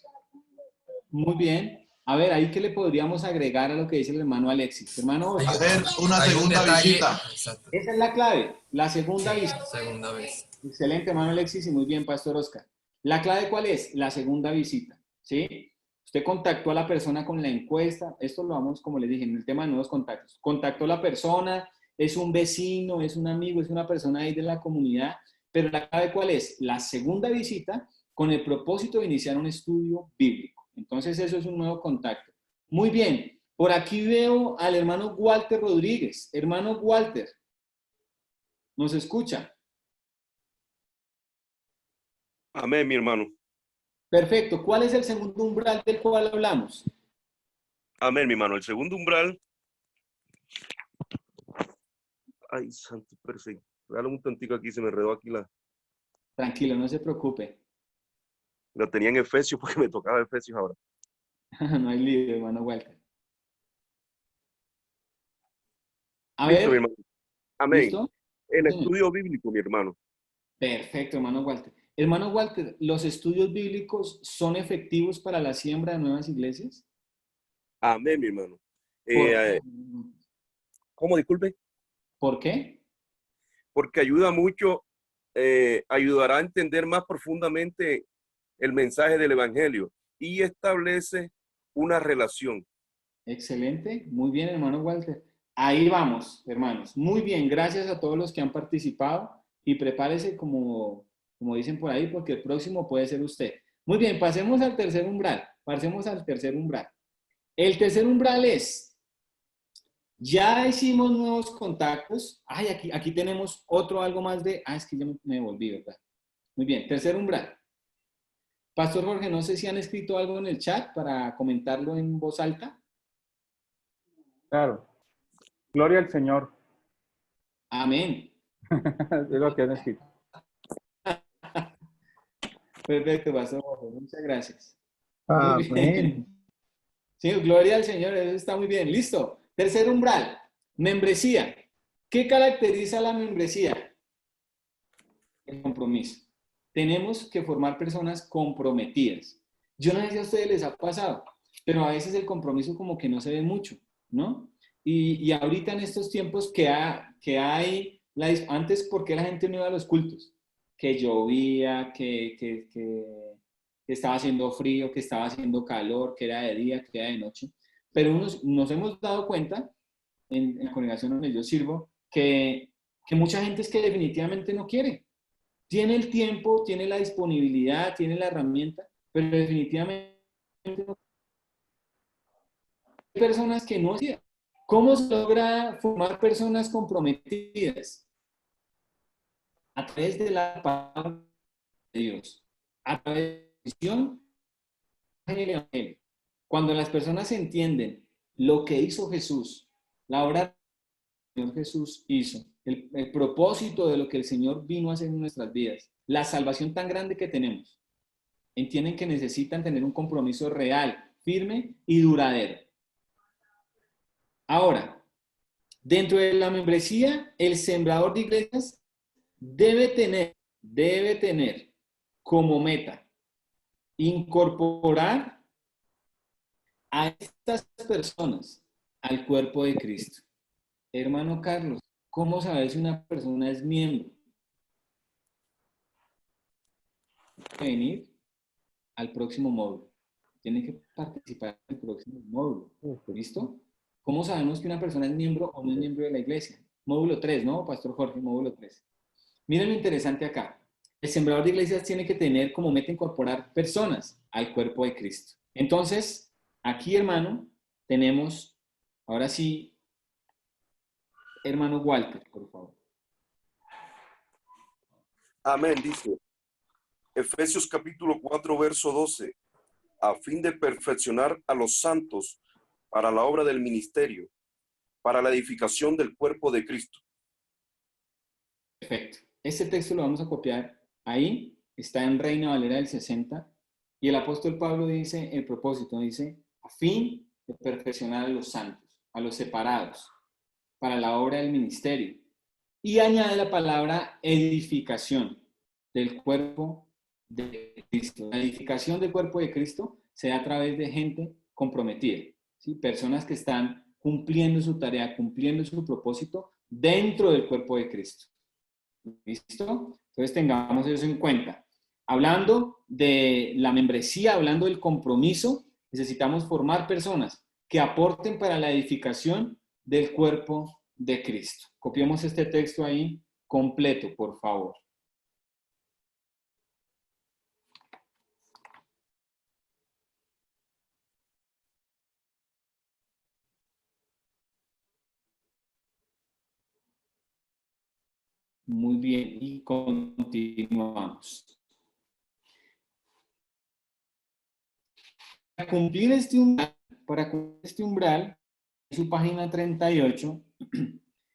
Muy bien. A ver, ahí qué le podríamos agregar a lo que dice el hermano Alexis. Hermano, hacer una segunda visita. Exacto. Esa es la clave, la segunda visita. Segunda vez. Excelente, hermano Alexis, y muy bien, Pastor Oscar. ¿La clave cuál es? La segunda visita, ¿sí? Usted contactó a la persona con la encuesta, esto lo vamos, como les dije, en el tema de nuevos contactos. Contactó a la persona, es un vecino, es un amigo, es una persona ahí de la comunidad, pero la clave cuál es? La segunda visita con el propósito de iniciar un estudio bíblico. Entonces eso es un nuevo contacto. Muy bien, por aquí veo al hermano Walter Rodríguez. Hermano Walter, ¿nos escucha? Amén, mi hermano. Perfecto. ¿Cuál es el segundo umbral del cual hablamos? Amén, mi hermano. El segundo umbral. Ay, santo perfecto. Dale un tantico aquí, se me enredó aquí la. Tranquilo, no se preocupe. La tenía en Efesios porque me tocaba Efesios ahora. No hay lío, hermano Walter. A Listo, ver. mi hermano. Amén. ¿Listo? el estudio bíblico, mi hermano. Perfecto, hermano Walter. Hermano Walter, ¿los estudios bíblicos son efectivos para la siembra de nuevas iglesias? Amén, mi hermano. ¿Por ¿Cómo? Disculpe. ¿Por qué? Porque ayuda mucho, ayudará a entender más profundamente el mensaje del Evangelio y establece una relación. Excelente, muy bien, hermano Walter. Ahí vamos, hermanos. Muy bien, gracias a todos los que han participado y prepárese como dicen por ahí, porque el próximo puede ser usted. Muy bien, pasemos al tercer umbral. Pasemos al tercer umbral. El tercer umbral es, ya hicimos nuevos contactos. Ay, aquí tenemos algo más de, es que ya me volví, ¿verdad? Muy bien, tercer umbral. Pastor Jorge, no sé si han escrito algo en el chat para comentarlo en voz alta. Claro. Gloria al Señor. Amén. Es lo que han escrito. Perfecto, Pastor Jorge. Muchas gracias. Amén. Muy bien. Sí, gloria al Señor. Eso está muy bien. Listo. Tercer umbral. Membresía. ¿Qué caracteriza la membresía? El compromiso. Tenemos que formar personas comprometidas. Yo no sé si a ustedes les ha pasado, pero a veces el compromiso como que no se ve mucho, ¿no? Y ahorita en estos tiempos antes, ¿por qué la gente no iba a los cultos? Que llovía, que estaba haciendo frío, que estaba haciendo calor, que era de día, que era de noche. Pero nos hemos dado cuenta, en la congregación donde yo sirvo, que mucha gente es que definitivamente no quiere. Tiene el tiempo, tiene la disponibilidad, tiene la herramienta, pero definitivamente no. Hay personas que no quieren. ¿Cómo se logra formar personas comprometidas? A través de la palabra de Dios, a través de la visión del Evangelio. Cuando las personas entienden lo que hizo Jesús, la obra que el Señor Jesús hizo, el propósito de lo que el Señor vino a hacer en nuestras vidas, la salvación tan grande que tenemos, entienden que necesitan tener un compromiso real, firme y duradero. Ahora, dentro de la membresía, el sembrador de iglesias debe tener como meta incorporar a estas personas al cuerpo de Cristo. Hermano Carlos, ¿cómo saber si una persona es miembro? Venir al próximo módulo. Tiene que participar en el próximo módulo. ¿Listo? ¿Cómo sabemos que una persona es miembro o no es miembro de la iglesia? Módulo 3, ¿no, Pastor Jorge? Módulo 3. Miren lo interesante acá. El sembrador de iglesias tiene que tener como meta incorporar personas al cuerpo de Cristo. Entonces, aquí, hermano, tenemos, ahora sí, hermano Walter, por favor. Amén, dice Efesios capítulo 4, verso 12, a fin de perfeccionar a los santos para la obra del ministerio, para la edificación del cuerpo de Cristo. Perfecto. Este texto lo vamos a copiar ahí, está en Reina Valera del 60, y el apóstol Pablo dice, el propósito, dice, a fin de perfeccionar a los santos, a los separados, para la obra del ministerio. Y añade la palabra edificación del cuerpo de Cristo. La edificación del cuerpo de Cristo se da a través de gente comprometida, ¿sí? Personas que están cumpliendo su tarea, cumpliendo su propósito dentro del cuerpo de Cristo. ¿Listo? Entonces tengamos eso en cuenta. Hablando de la membresía, hablando del compromiso, necesitamos formar personas que aporten para la edificación del cuerpo de Cristo. Copiemos este texto ahí completo, por favor. Muy bien, y continuamos. Para cumplir este umbral, en su página 38,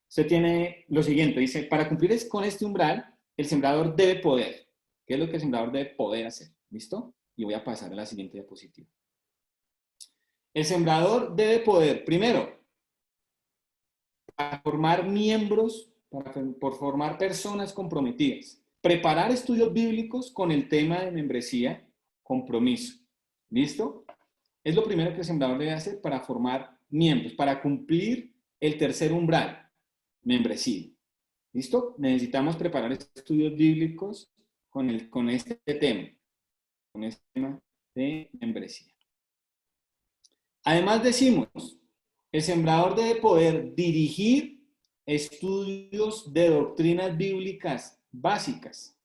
usted tiene lo siguiente, dice, para cumplir con este umbral, el sembrador debe poder. ¿Qué es lo que el sembrador debe poder hacer? ¿Listo? Y voy a pasar a la siguiente diapositiva. El sembrador debe poder, primero, formar miembros por formar personas comprometidas. Preparar estudios bíblicos con el tema de membresía, compromiso. ¿Listo? Es lo primero que el sembrador debe hacer para formar miembros, para cumplir el tercer umbral, membresía. ¿Listo? Necesitamos preparar estudios bíblicos con este tema de membresía. Además decimos, el sembrador debe poder dirigir estudios de doctrinas bíblicas básicas.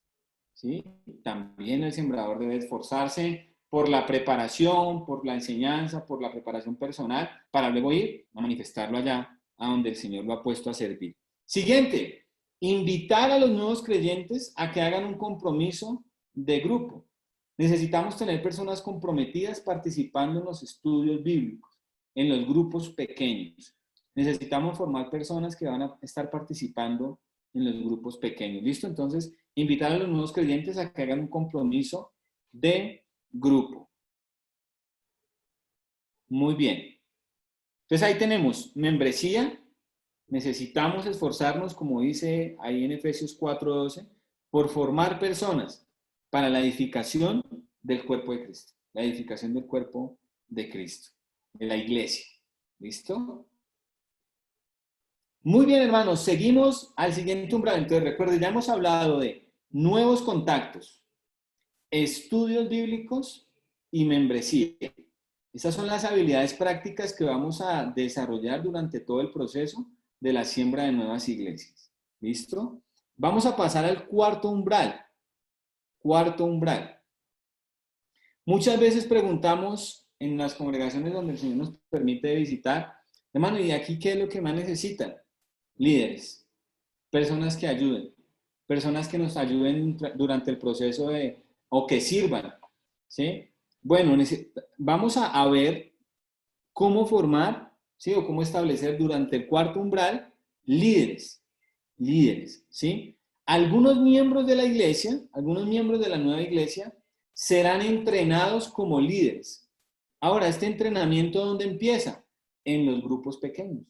¿Sí? También el sembrador debe esforzarse por la preparación, por la enseñanza, por la preparación personal, para luego ir a manifestarlo allá, a donde el Señor lo ha puesto a servir. Siguiente, invitar a los nuevos creyentes a que hagan un compromiso de grupo. Necesitamos tener personas comprometidas participando en los estudios bíblicos, en los grupos pequeños. Necesitamos formar personas que van a estar participando en los grupos pequeños. ¿Listo? Entonces, invitar a los nuevos creyentes a que hagan un compromiso de grupo. Muy bien. Entonces, ahí tenemos membresía. Necesitamos esforzarnos, como dice ahí en Efesios 4:12, por formar personas para la edificación del cuerpo de Cristo. La edificación del cuerpo de Cristo, de la iglesia. ¿Listo? Muy bien, hermanos. Seguimos al siguiente umbral. Entonces, recuerden, ya hemos hablado de nuevos contactos, estudios bíblicos y membresía. Esas son las habilidades prácticas que vamos a desarrollar durante todo el proceso de la siembra de nuevas iglesias. ¿Listo? Vamos a pasar al cuarto umbral. Cuarto umbral. Muchas veces preguntamos en las congregaciones donde el Señor nos permite visitar, hermano, ¿y aquí qué es lo que más necesitan? Líderes, personas que ayuden, personas que nos ayuden durante el proceso o que sirvan, ¿sí? Bueno, vamos a ver cómo formar, ¿sí? O cómo establecer durante el cuarto umbral líderes, ¿sí? Algunos miembros de la iglesia, algunos miembros de la nueva iglesia, serán entrenados como líderes. Ahora, ¿este entrenamiento dónde empieza? En los grupos pequeños.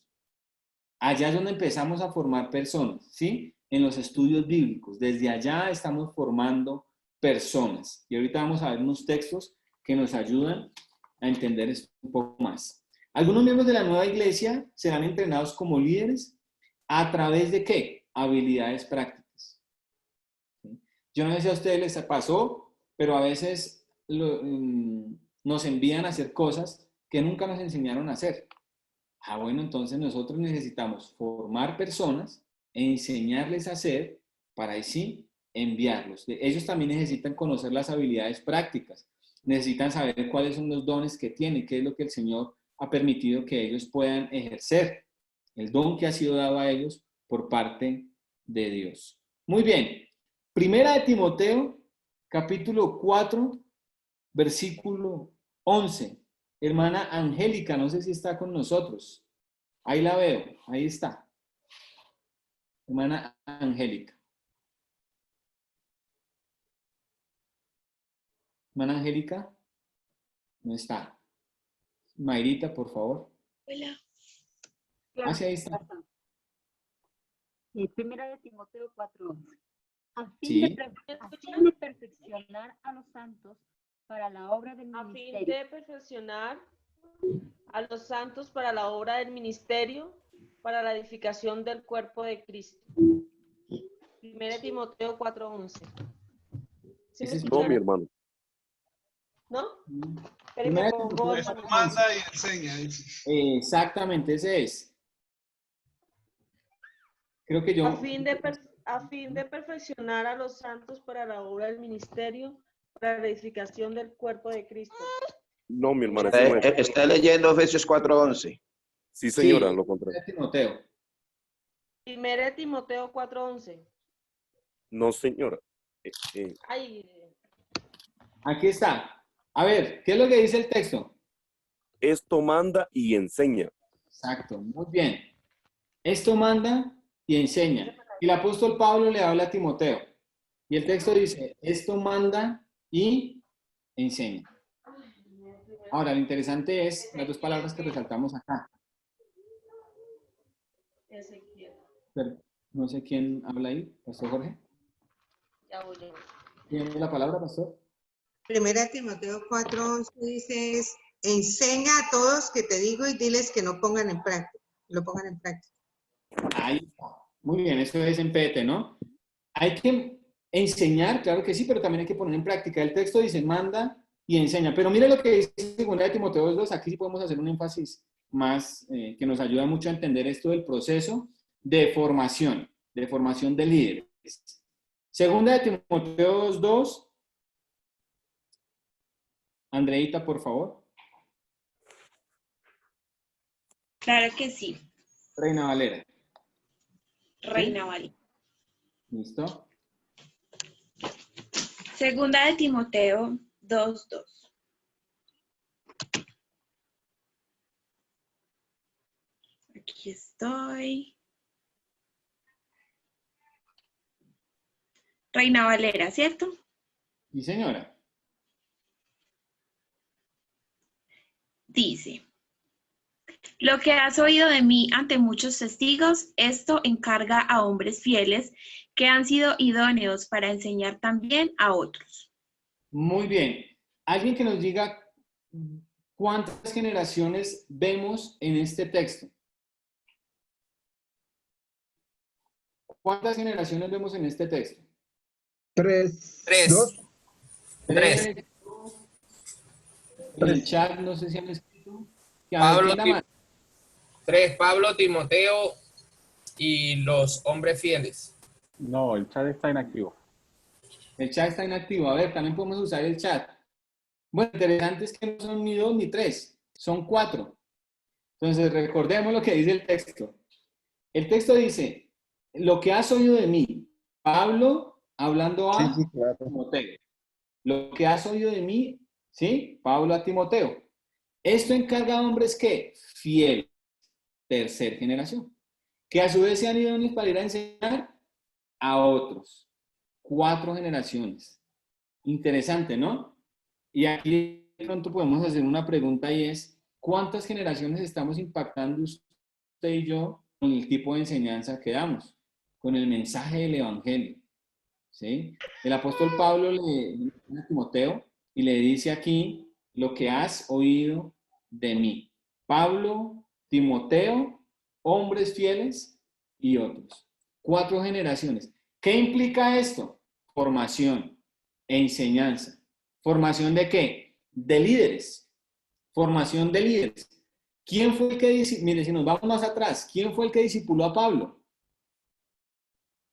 Allá es donde empezamos a formar personas, ¿sí? En los estudios bíblicos. Desde allá estamos formando personas. Y ahorita vamos a ver unos textos que nos ayudan a entender esto un poco más. Algunos miembros de la nueva iglesia serán entrenados como líderes a través de ¿qué? Habilidades prácticas. ¿Sí? Yo no sé si a ustedes les pasó, pero a veces nos envían a hacer cosas que nunca nos enseñaron a hacer. Bueno, entonces nosotros necesitamos formar personas e enseñarles a hacer para ahí sí enviarlos. Ellos también necesitan conocer las habilidades prácticas, necesitan saber cuáles son los dones que tienen, qué es lo que el Señor ha permitido que ellos puedan ejercer, el don que ha sido dado a ellos por parte de Dios. Muy bien, Primera de Timoteo, capítulo 4, versículo 11. Hermana Angélica, no sé si está con nosotros. Ahí la veo, ahí está. Hermana Angélica. Hermana Angélica, no está. Mayrita, por favor. Hola. Sí, ahí está. Primera de Timoteo 4:11. A Sí. fin de perfeccionar a los santos para la obra del A fin ministerio. de perfeccionar a los santos para la obra del ministerio, para la edificación del cuerpo de Cristo. 1 Timoteo 4:11. ¿Sí me No, escucharon? mi hermano. ¿No? Primera Pero Timoteo Eso manda y enseña. Dice. Exactamente, ese es. Creo que yo... A fin de perfeccionar a los santos para la obra del ministerio, para la edificación del cuerpo de Cristo. No, mi hermano. Eso no es. Está leyendo Efesios 4:11. Sí, señora, Sí, lo contrario. Timoteo. 1 Timoteo 4:11. No, señora. Ay, Aquí está. A ver, ¿qué es lo que dice el texto? Esto manda y enseña. Exacto, muy bien. Esto manda y enseña. Y el apóstol Pablo le habla a Timoteo. Y el texto dice, esto manda y enseña. Ahora, lo interesante es las dos palabras que resaltamos acá. No sé quién habla ahí, Pastor Jorge. Ya voy, ya voy. ¿Tiene la palabra, Pastor? Primera Timoteo 4:11 dice, enseña a todos que te digo y diles que no pongan en práctica, lo pongan en práctica. Ahí está. Muy bien, eso es en PT, ¿no? Hay que enseñar, claro que sí, pero también hay que poner en práctica. El texto dice, manda y enseña. Pero mire lo que dice 2 Timoteo 2, aquí sí podemos hacer un énfasis más que nos ayuda mucho a entender esto del proceso de formación de líderes. 2 Timoteo 2, Andreita, por favor. Claro que sí. Reina Valera. Reina Valera. ¿Listo? Segunda de Timoteo 2:2. Aquí estoy. Reina Valera, ¿cierto? Sí, señora. Dice, lo que has oído de mí ante muchos testigos, esto encarga a hombres fieles que han sido idóneos para enseñar también a otros. Muy bien. Alguien que nos diga cuántas generaciones vemos en este texto. ¿Cuántas generaciones vemos en este texto? 3. 3. 3. En el chat, no sé si han escrito. Pablo, 3, Pablo, Timoteo y los hombres fieles. No, el chat está inactivo. El chat está inactivo. A ver, también podemos usar el chat. Bueno, interesante es que no son ni 2 ni 3, son 4. Entonces, recordemos lo que dice el texto. El texto dice, lo que has oído de mí, Pablo hablando a Timoteo. Lo que has oído de mí, ¿sí? Pablo a Timoteo. Esto encarga a hombres que fieles, tercera generación, que a su vez se han ido para ir a enseñar a otros. 4 generaciones. Interesante, ¿no? Y aquí de pronto podemos hacer una pregunta y es, ¿cuántas generaciones estamos impactando usted y yo con el tipo de enseñanza que damos? Con el mensaje del Evangelio. ¿Sí? El apóstol Pablo le dice a Timoteo y le dice aquí lo que has oído de mí. Pablo, Timoteo, hombres fieles y otros. 4 generaciones. ¿Qué implica esto? Formación, enseñanza. ¿Formación de qué? De líderes. Formación de líderes. ¿Quién fue el que, mire, si nos vamos más atrás, quién fue el que discipuló a Pablo?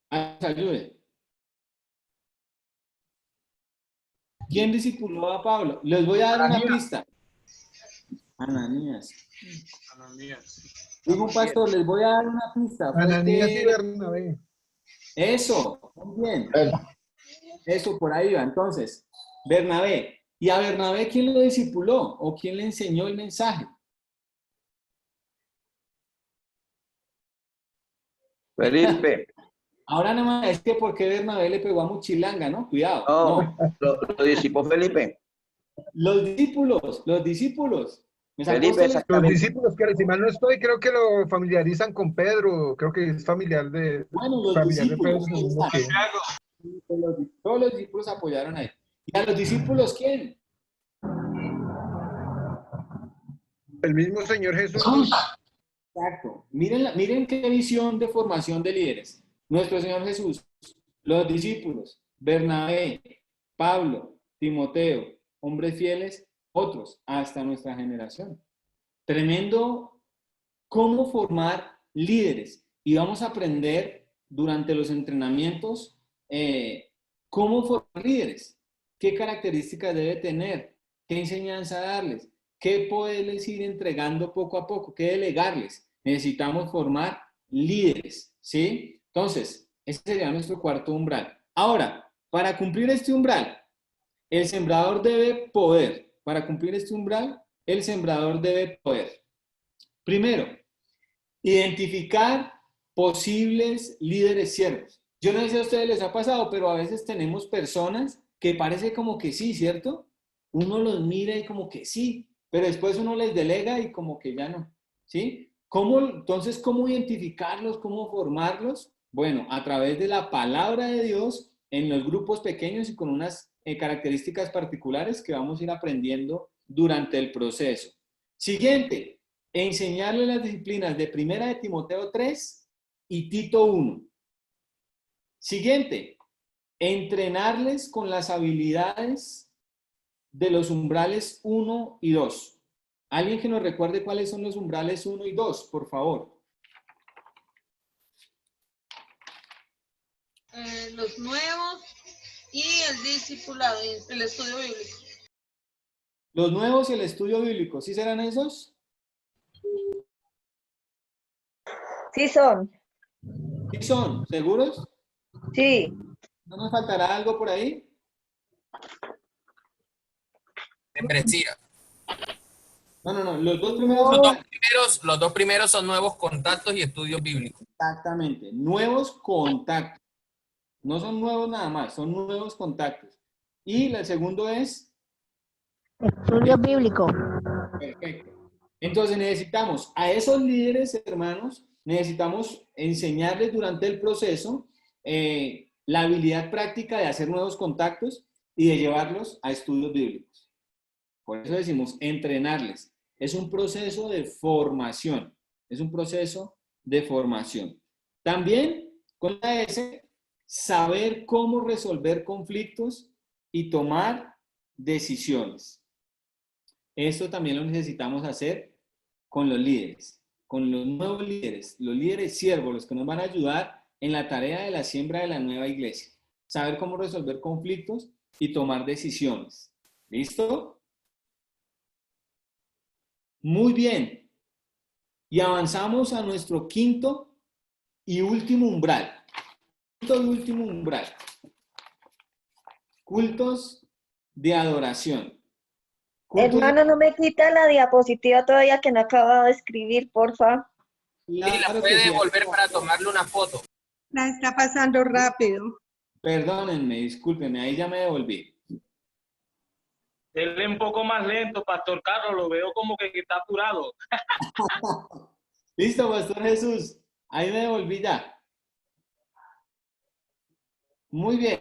Ayude. ¿Quién discipuló a Pablo? Les voy a dar una pista. Ananías. Digo, pastor, les voy a dar una pista. Ananías y Bernabé. Eso, muy bien. Eso, por ahí va. Entonces, Bernabé. ¿Y a Bernabé quién lo discipuló? ¿O quién le enseñó el mensaje? Felipe. Ahora nada más es que porque Bernabé le pegó a Muchilanga, ¿no? Cuidado. No, lo discipuló Felipe. Los discípulos. Felipe, los discípulos, que si mal no estoy, creo que lo familiarizan con Pedro, creo que es familiar de, bueno, los familiar discípulos, de Pedro. Todos los discípulos apoyaron ahí. ¿Y a los discípulos quién? El mismo Señor Jesús. Exacto. Miren qué visión de formación de líderes. Nuestro Señor Jesús, los discípulos, Bernabé, Pablo, Timoteo, hombres fieles, otros, hasta nuestra generación. Tremendo cómo formar líderes. Y vamos a aprender durante los entrenamientos cómo formar líderes, qué características debe tener, qué enseñanza darles, qué poderles ir entregando poco a poco, qué delegarles. Necesitamos formar líderes, ¿sí? Entonces, ese sería nuestro cuarto umbral. Ahora, para cumplir este umbral, el sembrador debe poder. Para cumplir este umbral, el sembrador debe poder. Primero, identificar posibles líderes siervos. Yo no sé si a ustedes les ha pasado, pero a veces tenemos personas que parece como que sí, ¿cierto? Uno los mira y como que sí, pero después uno les delega y como que ya no, ¿sí? Entonces, ¿cómo identificarlos? ¿Cómo formarlos? Bueno, a través de la palabra de Dios, en los grupos pequeños y con unas características particulares que vamos a ir aprendiendo durante el proceso. Siguiente, enseñarle las disciplinas de 1 de Timoteo 3 y Tito 1. Siguiente, entrenarles con las habilidades de los umbrales 1 y 2. ¿Alguien que nos recuerde cuáles son los umbrales 1 y 2, por favor? Los nuevos y el discipulado, el estudio bíblico. Los nuevos y el estudio bíblico, ¿sí serán esos? Sí son. ¿Sí son? ¿Seguros? Sí. ¿No nos faltará algo por ahí? Membresía. No. Los dos primeros son... Los dos primeros son nuevos contactos y estudios bíblicos. Exactamente. Nuevos contactos. No son nuevos nada más, son nuevos contactos. Y el segundo es... Estudio bíblico. Perfecto. Entonces necesitamos a esos líderes, hermanos, necesitamos enseñarles durante el proceso la habilidad práctica de hacer nuevos contactos y de llevarlos a estudios bíblicos. Por eso decimos entrenarles. Es un proceso de formación. Es un proceso de formación. También con la S, saber cómo resolver conflictos y tomar decisiones. Esto también lo necesitamos hacer con los líderes, con los nuevos líderes, los líderes siervos, los que nos van a ayudar en la tarea de la siembra de la nueva iglesia. Saber cómo resolver conflictos y tomar decisiones. ¿Listo? Muy bien. Y avanzamos a nuestro quinto y último umbral. Quinto y último umbral. Cultos de adoración. Hermano, no me quita la diapositiva todavía que no he acabado de escribir, porfa. Sí, la puede devolver para tomarle una foto. La está pasando rápido. Perdónenme, discúlpenme, ahí ya me devolví. Denle un poco más lento, Pastor Carlos, lo veo como que está apurado. Listo, Pastor Jesús, ahí me devolví ya. Muy bien.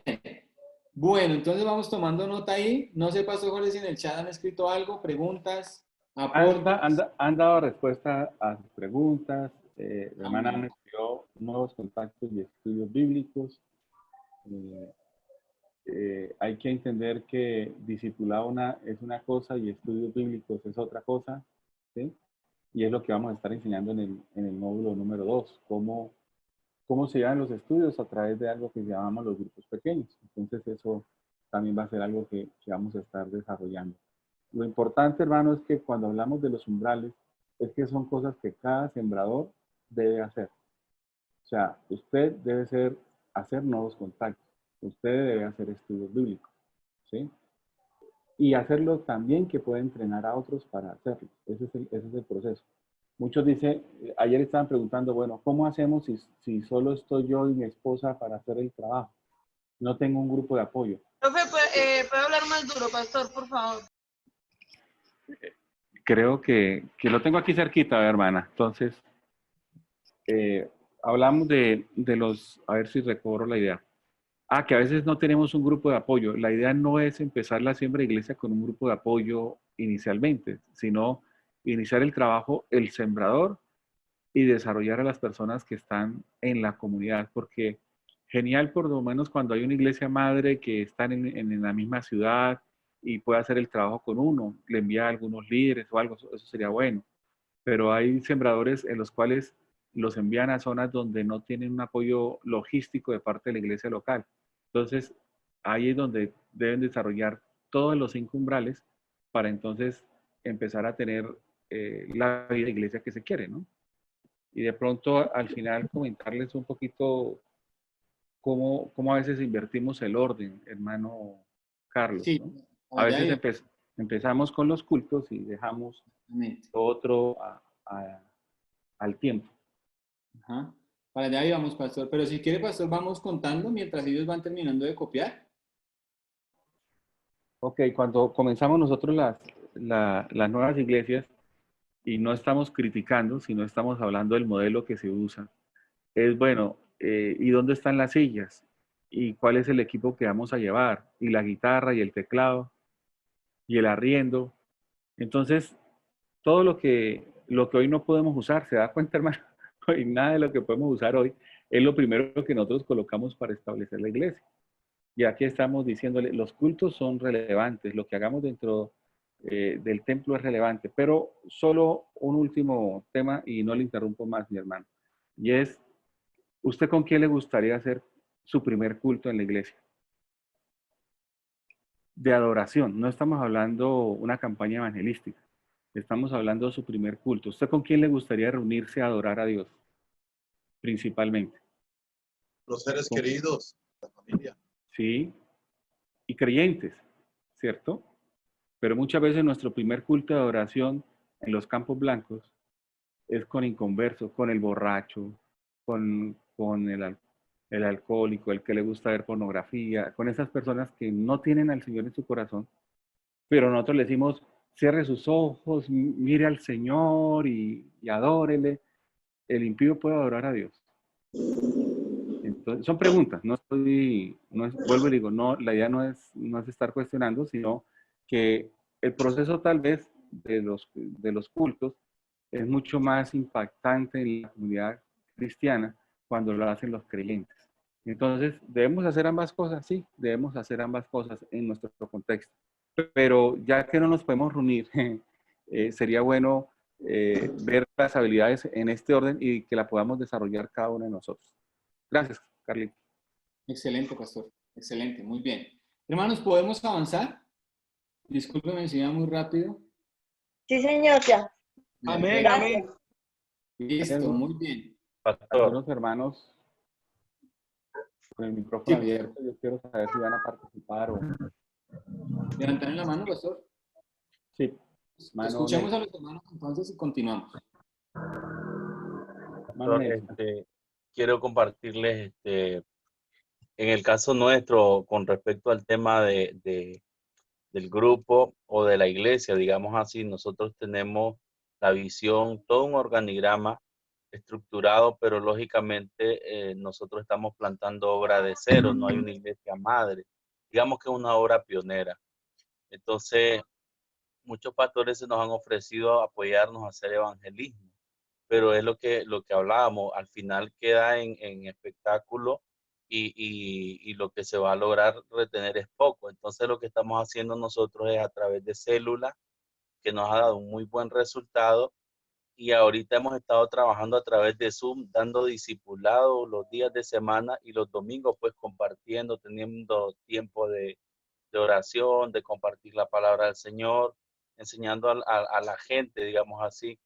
Bueno, entonces vamos tomando nota ahí. No sé, Pastor Jorge, si en el chat han escrito algo, preguntas, aportes. Han dado respuesta a sus preguntas. La hermana me escribió nuevos contactos y estudios bíblicos. Hay que entender que discipulado es una cosa y estudios bíblicos es otra cosa, ¿sí? Y es lo que vamos a estar enseñando en el módulo número 2, cómo se llevan los estudios a través de algo que llamamos los grupos pequeños. Entonces eso también va a ser algo que vamos a estar desarrollando. Lo importante, hermano, es que cuando hablamos de los umbrales, es que son cosas que cada sembrador debe hacer. O sea, usted debe hacer nuevos contactos. Usted debe hacer estudios bíblicos, ¿sí? Y hacerlo también que puede entrenar a otros para hacerlo. Ese es el proceso. Muchos dicen, ayer estaban preguntando, bueno, ¿cómo hacemos si solo estoy yo y mi esposa para hacer el trabajo? No tengo un grupo de apoyo. Profe, ¿puede hablar más duro, pastor, por favor? Creo que lo tengo aquí cerquita, hermana. Entonces, hablamos de los, a ver si recobro la idea. Que a veces no tenemos un grupo de apoyo. La idea no es empezar la siembra de iglesia con un grupo de apoyo inicialmente, sino iniciar el trabajo, el sembrador, y desarrollar a las personas que están en la comunidad, porque genial por lo menos cuando hay una iglesia madre que están en la misma ciudad y puede hacer el trabajo con uno, le envía a algunos líderes o algo, eso sería bueno. Pero hay sembradores en los cuales los envían a zonas donde no tienen un apoyo logístico de parte de la iglesia local. Entonces, ahí es donde deben desarrollar todos los 5 umbrales para entonces empezar a tener la vida de iglesia que se quiere, ¿no? Y de pronto, al final, comentarles un poquito cómo a veces invertimos el orden, hermano Carlos, sí, ¿no? A veces empezamos con los cultos y dejamos lo otro al tiempo. Ajá. Para allá íbamos, pastor. Pero si quiere, pastor, vamos contando mientras ellos van terminando de copiar. Ok, cuando comenzamos nosotros las nuevas iglesias, y no estamos criticando, sino estamos hablando del modelo que se usa, es bueno, ¿y dónde están las sillas? ¿Y cuál es el equipo que vamos a llevar? Y la guitarra y el teclado y el arriendo. Entonces, todo lo que hoy no podemos usar, ¿se da cuenta, hermano? Hoy nada de lo que podemos usar hoy es lo primero que nosotros colocamos para establecer la iglesia. Y aquí estamos diciéndole, los cultos son relevantes, lo que hagamos dentro del templo es relevante, pero solo un último tema y no le interrumpo más, mi hermano. Y es, ¿usted con quién le gustaría hacer su primer culto en la iglesia? De adoración, no estamos hablando una campaña evangelística, estamos hablando de su primer culto. ¿Usted con quién le gustaría reunirse a adorar a Dios? Principalmente. Los seres queridos, la familia. Sí, y creyentes, ¿cierto? Pero muchas veces nuestro primer culto de adoración en los campos blancos es con inconversos, con el borracho, con el alcohólico, el que le gusta ver pornografía, con esas personas que no tienen al Señor en su corazón, pero nosotros le decimos, cierre sus ojos, mire al Señor y adórele. El impío puede adorar a Dios. Entonces, son preguntas, vuelvo y digo, no, la idea no es estar cuestionando, sino que el proceso tal vez de los cultos es mucho más impactante en la comunidad cristiana cuando lo hacen los creyentes. Entonces, ¿debemos hacer ambas cosas? Sí, debemos hacer ambas cosas en nuestro contexto. Pero ya que no nos podemos reunir, sería bueno ver las habilidades en este orden y que la podamos desarrollar cada uno de nosotros. Gracias, Carlito. Excelente, pastor. Excelente, muy bien. Hermanos, ¿podemos avanzar? Discúlpeme si iba muy rápido. Sí, señor, ya. Amén, Gracias. amén. Listo, muy bien. Algunos hermanos con el micrófono abierto, yo quiero saber si van a participar o... ¿Levantaron la mano, pastor? Sí. Escuchemos a los hermanos entonces y continuamos. Quiero compartirles, en el caso nuestro, con respecto al tema del grupo o de la iglesia, digamos así, nosotros tenemos la visión, todo un organigrama estructurado, pero lógicamente nosotros estamos plantando obra de cero, no hay una iglesia madre, digamos que es una obra pionera. Entonces, muchos pastores se nos han ofrecido apoyarnos a hacer evangelismo, pero es lo que hablábamos, al final queda en espectáculo y lo que se va a lograr retener es poco. Entonces lo que estamos haciendo nosotros es a través de células, que nos ha dado un muy buen resultado, y ahorita hemos estado trabajando a través de Zoom, dando discipulado los días de semana y los domingos pues compartiendo, teniendo tiempo de oración, de compartir la palabra del Señor, enseñando a la gente, digamos así.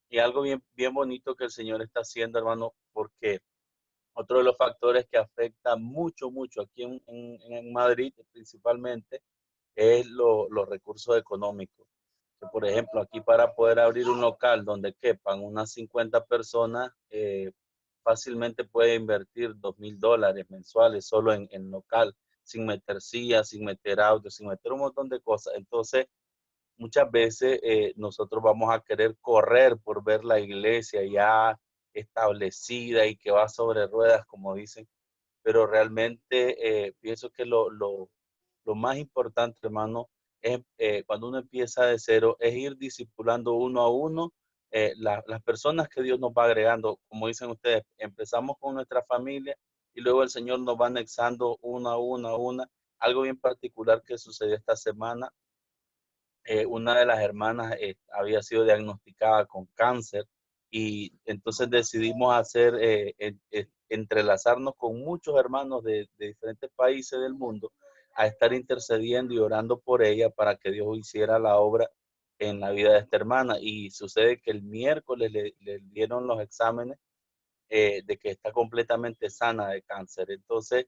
Y algo bien bonito que el Señor está haciendo, hermano, porque otro de los factores que afecta mucho aquí en Madrid principalmente es los recursos económicos. Que, por ejemplo, aquí para poder abrir un local donde quepan unas 50 personas, fácilmente puede invertir $2,000 mensuales solo en local, sin meter sillas, sin meter audio, sin meter un montón de cosas. Entonces, muchas veces nosotros vamos a querer correr por ver la iglesia ya establecida y que va sobre ruedas, como dicen, pero realmente pienso que lo más importante, hermano, es cuando uno empieza de cero, es ir discipulando uno a uno las personas que Dios nos va agregando. Como dicen ustedes, empezamos con nuestra familia y luego el Señor nos va anexando una a una. Algo bien particular que sucedió esta semana, una de las hermanas había sido diagnosticada con cáncer y entonces decidimos hacer, entrelazarnos con muchos hermanos de diferentes países del mundo a estar intercediendo y orando por ella para que Dios hiciera la obra en la vida de esta hermana. Y sucede que el miércoles le dieron los exámenes de que está completamente sana de cáncer. Entonces,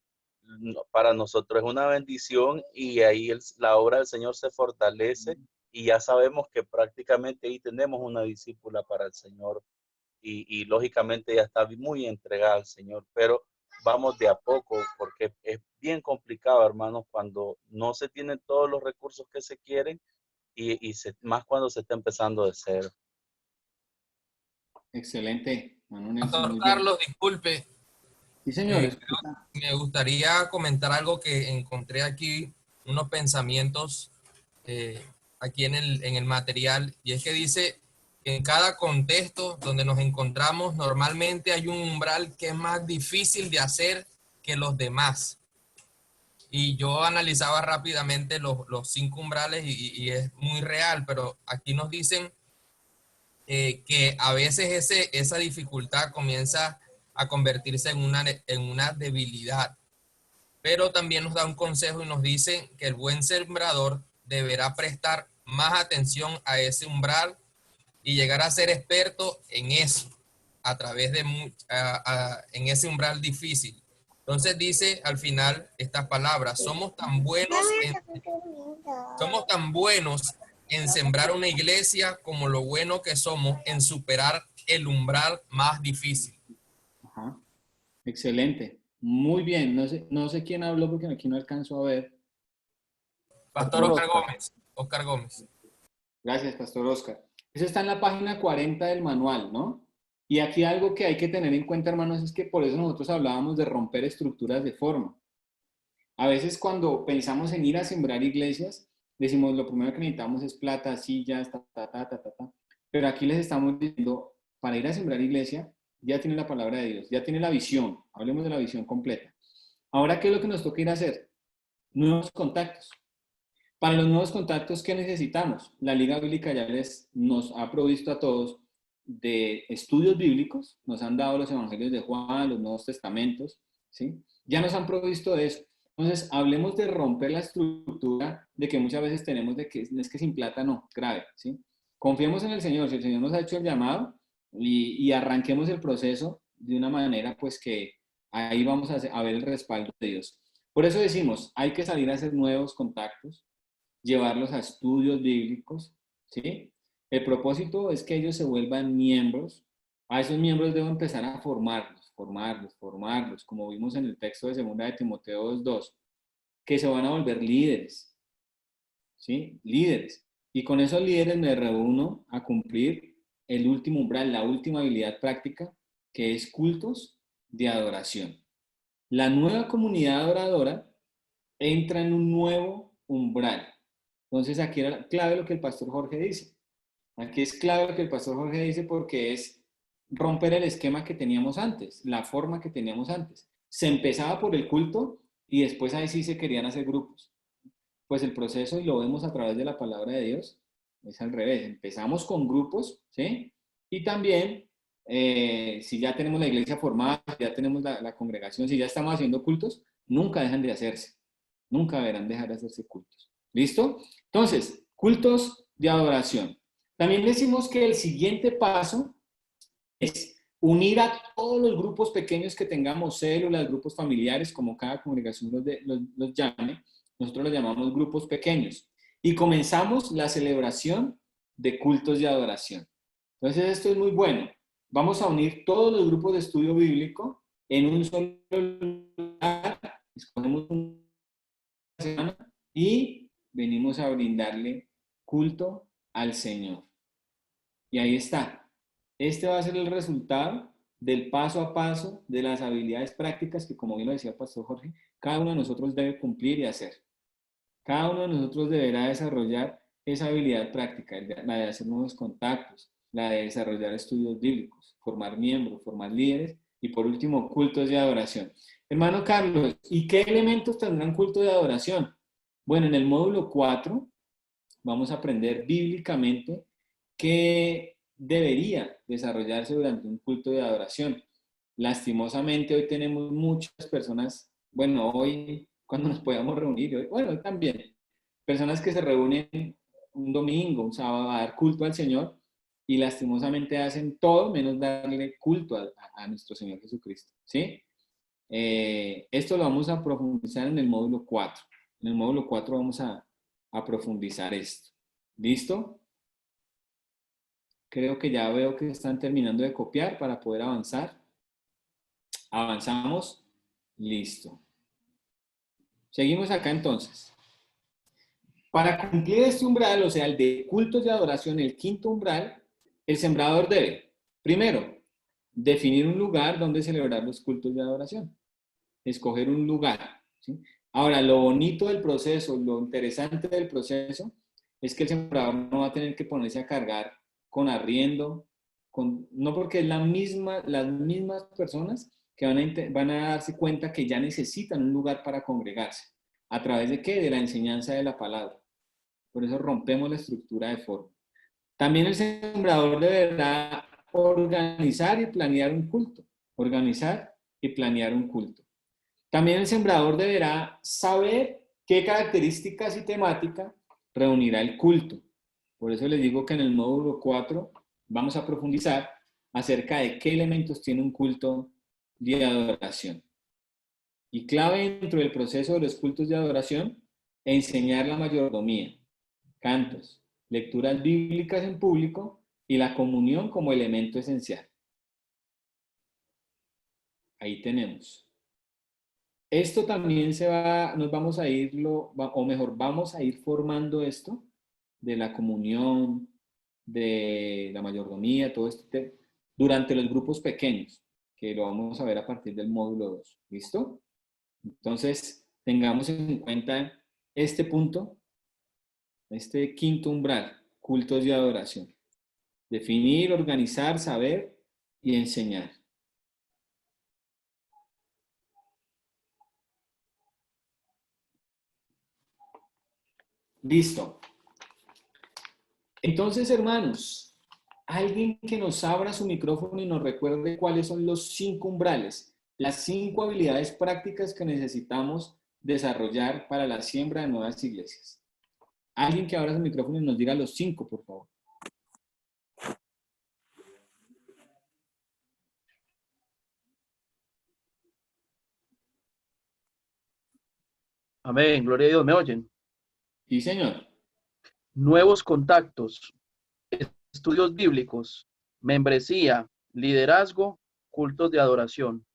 para nosotros es una bendición y ahí la obra del Señor se fortalece y ya sabemos que prácticamente ahí tenemos una discípula para el Señor y lógicamente ya está muy entregada al Señor, pero vamos de a poco porque es bien complicado, hermanos, cuando no se tienen todos los recursos que se quieren más cuando se está empezando de cero. Excelente, Manu Nelson, Pastor muy bien. Carlos, disculpe. Sí, señores. Me gustaría comentar algo que encontré aquí, unos pensamientos aquí en el material, y es que dice que en cada contexto donde nos encontramos normalmente hay un umbral que es más difícil de hacer que los demás. Y yo analizaba rápidamente los 5 umbrales y es muy real, pero aquí nos dicen que a veces esa dificultad comienza a convertirse en una debilidad. Pero también nos da un consejo y nos dice que el buen sembrador deberá prestar más atención a ese umbral y llegar a ser experto en eso, a través de en ese umbral difícil. Entonces dice al final estas palabras: somos tan buenos en sembrar una iglesia como lo bueno que somos en superar el umbral más difícil. Ajá. Excelente. Muy bien. No sé quién habló porque aquí no alcanzo a ver. Pastor Oscar Gómez. Oscar Gómez. Gracias, Pastor Oscar. Eso está en la página 40 del manual, ¿no? Y aquí algo que hay que tener en cuenta, hermanos, es que por eso nosotros hablábamos de romper estructuras de forma. A veces cuando pensamos en ir a sembrar iglesias, decimos lo primero que necesitamos es plata, sillas, Pero aquí les estamos diciendo, para ir a sembrar iglesia, ya tiene la palabra de Dios, ya tiene la visión. Hablemos de la visión completa. Ahora, ¿qué es lo que nos toca ir a hacer? Nuevos contactos. Para los nuevos contactos, ¿qué necesitamos? La Liga Bíblica ya nos ha provisto a todos de estudios bíblicos, nos han dado los evangelios de Juan, los Nuevos Testamentos, ¿sí? Ya nos han provisto de eso. Entonces, hablemos de romper la estructura de que muchas veces tenemos de que es que sin plata no, grave, ¿sí? Confiemos en el Señor, si el Señor nos ha hecho el llamado y arranquemos el proceso de una manera pues que ahí vamos a ver el respaldo de Dios. Por eso decimos, hay que salir a hacer nuevos contactos, llevarlos a estudios bíblicos, ¿sí? El propósito es que ellos se vuelvan miembros. A esos miembros debo empezar a formarlos, como vimos en el texto de 2 de Timoteo 2:2, que se van a volver líderes, ¿sí? Líderes. Y con esos líderes me reúno a cumplir el último umbral, la última habilidad práctica, que es cultos de adoración. La nueva comunidad adoradora entra en un nuevo umbral. Entonces aquí era clave lo que el pastor Jorge dice. Aquí es clave lo que el pastor Jorge dice porque es romper el esquema que teníamos antes, la forma que teníamos antes. Se empezaba por el culto y después ahí sí se querían hacer grupos. Pues el proceso, y lo vemos a través de la palabra de Dios, es al revés. Empezamos con grupos, ¿sí? Y también, si ya tenemos la iglesia formada, ya tenemos la congregación, si ya estamos haciendo cultos, nunca dejan de hacerse. Nunca deberán dejar de hacerse cultos. ¿Listo? Entonces, cultos de adoración. También decimos que el siguiente paso es unir a todos los grupos pequeños que tengamos, células, grupos familiares, como cada congregación los llame. Nosotros los llamamos grupos pequeños. Y comenzamos la celebración de cultos de adoración. Entonces, esto es muy bueno. Vamos a unir todos los grupos de estudio bíblico en un solo lugar. Escogemos una semana y venimos a brindarle culto al Señor. Y ahí está. Este va a ser el resultado del paso a paso de las habilidades prácticas que, como bien lo decía el pastor Jorge, cada uno de nosotros debe cumplir y hacer. Cada uno de nosotros deberá desarrollar esa habilidad práctica, la de hacer nuevos contactos, la de desarrollar estudios bíblicos, formar miembros, formar líderes y por último, cultos de adoración. Hermano Carlos, ¿y qué elementos tendrán culto de adoración? Bueno, en el módulo 4 vamos a aprender bíblicamente qué debería desarrollarse durante un culto de adoración. Lastimosamente hoy tenemos muchas personas, bueno, hoy cuando nos podamos reunir, hoy, bueno, hoy también, personas que se reúnen un domingo, un sábado a dar culto al Señor y lastimosamente hacen todo menos darle culto a nuestro Señor Jesucristo, ¿sí? Esto lo vamos a profundizar en el módulo 4. En el módulo 4 vamos a profundizar esto. ¿Listo? Creo que ya veo que están terminando de copiar para poder avanzar. Avanzamos. Listo. Seguimos acá entonces. Para cumplir este umbral, o sea, el de cultos de adoración, el quinto umbral, el sembrador debe, primero, definir un lugar donde celebrar los cultos de adoración. Escoger un lugar, ¿sí? Ahora, lo bonito del proceso, lo interesante del proceso, es que el sembrador no va a tener que ponerse a cargar con arriendo, no, porque es las mismas personas que van a darse cuenta que ya necesitan un lugar para congregarse. ¿A través de qué? De la enseñanza de la palabra. Por eso rompemos la estructura de forma. También el sembrador deberá organizar y planear un culto. Organizar y planear un culto. También el sembrador deberá saber qué características y temática reunirá el culto. Por eso les digo que en el módulo 4 vamos a profundizar acerca de qué elementos tiene un culto de adoración. Y clave dentro del proceso de los cultos de adoración, enseñar la mayordomía, cantos, lecturas bíblicas en público y la comunión como elemento esencial. Ahí tenemos. Esto también vamos a ir formando esto de la comunión, de la mayordomía, todo esto durante los grupos pequeños, que lo vamos a ver a partir del módulo 2. ¿Listo? Entonces, tengamos en cuenta este punto, este quinto umbral, cultos de adoración. Definir, organizar, saber y enseñar. Listo. Entonces, hermanos, alguien que nos abra su micrófono y nos recuerde cuáles son los 5 umbrales, las 5 habilidades prácticas que necesitamos desarrollar para la siembra de nuevas iglesias. Alguien que abra su micrófono y nos diga los 5, por favor. Amén, gloria a Dios, ¿me oyen? Sí, señor. Nuevos contactos, estudios bíblicos, membresía, liderazgo, cultos de adoración.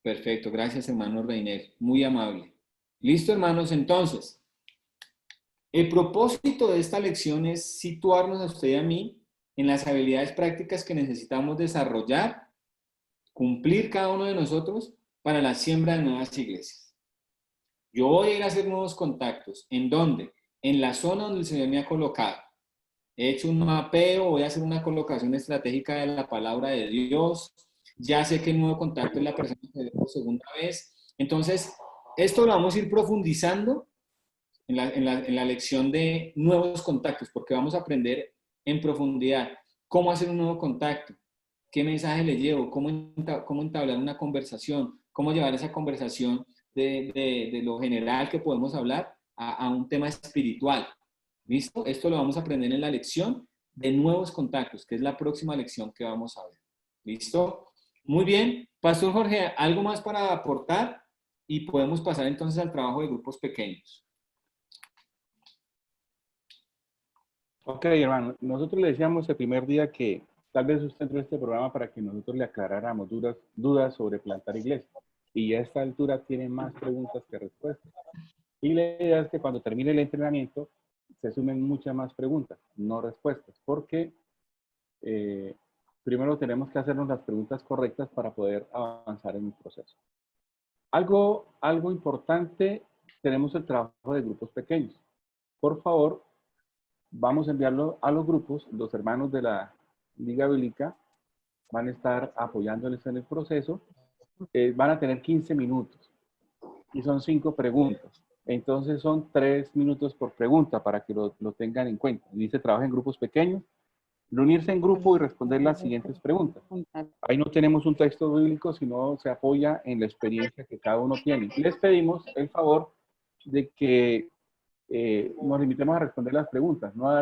Perfecto, gracias hermano Reiner, muy amable. Listo, hermanos, entonces, el propósito de esta lección es situarnos a usted y a mí en las habilidades prácticas que necesitamos desarrollar, cumplir cada uno de nosotros para la siembra de nuevas iglesias. Yo voy a ir a hacer nuevos contactos. ¿En dónde? En la zona donde el Señor me ha colocado. He hecho un mapeo, voy a hacer una colocación estratégica de la palabra de Dios. Ya sé que el nuevo contacto es la persona que veo por segunda vez. Entonces, esto lo vamos a ir profundizando en la lección de nuevos contactos, porque vamos a aprender en profundidad cómo hacer un nuevo contacto, qué mensaje le llevo, cómo entablar una conversación, cómo llevar esa conversación de lo general que podemos hablar a un tema espiritual. ¿Listo? Esto lo vamos a aprender en la lección de nuevos contactos, que es la próxima lección que vamos a ver. ¿Listo? Muy bien. Pastor Jorge, ¿algo más para aportar? Y podemos pasar entonces al trabajo de grupos pequeños. Ok, hermano. Nosotros le decíamos el primer día que tal vez usted entró a este programa para que nosotros le aclaráramos dudas sobre plantar iglesia. Y a esta altura tiene más preguntas que respuestas. Y la idea es que cuando termine el entrenamiento se sumen muchas más preguntas, no respuestas, porque primero tenemos que hacernos las preguntas correctas para poder avanzar en el proceso. Algo importante, tenemos el trabajo de grupos pequeños. Por favor, vamos a enviarlo a los grupos. Los hermanos de la Liga Bíblica van a estar apoyándoles en el proceso. Van a tener 15 minutos y son 5 preguntas. Entonces son 3 minutos por pregunta para que lo tengan en cuenta. Dice, trabaja en grupos pequeños, reunirse en grupo y responder las siguientes preguntas. Ahí no tenemos un texto bíblico, sino se apoya en la experiencia que cada uno tiene. Les pedimos el favor de que nos limitemos a responder las preguntas, no a dar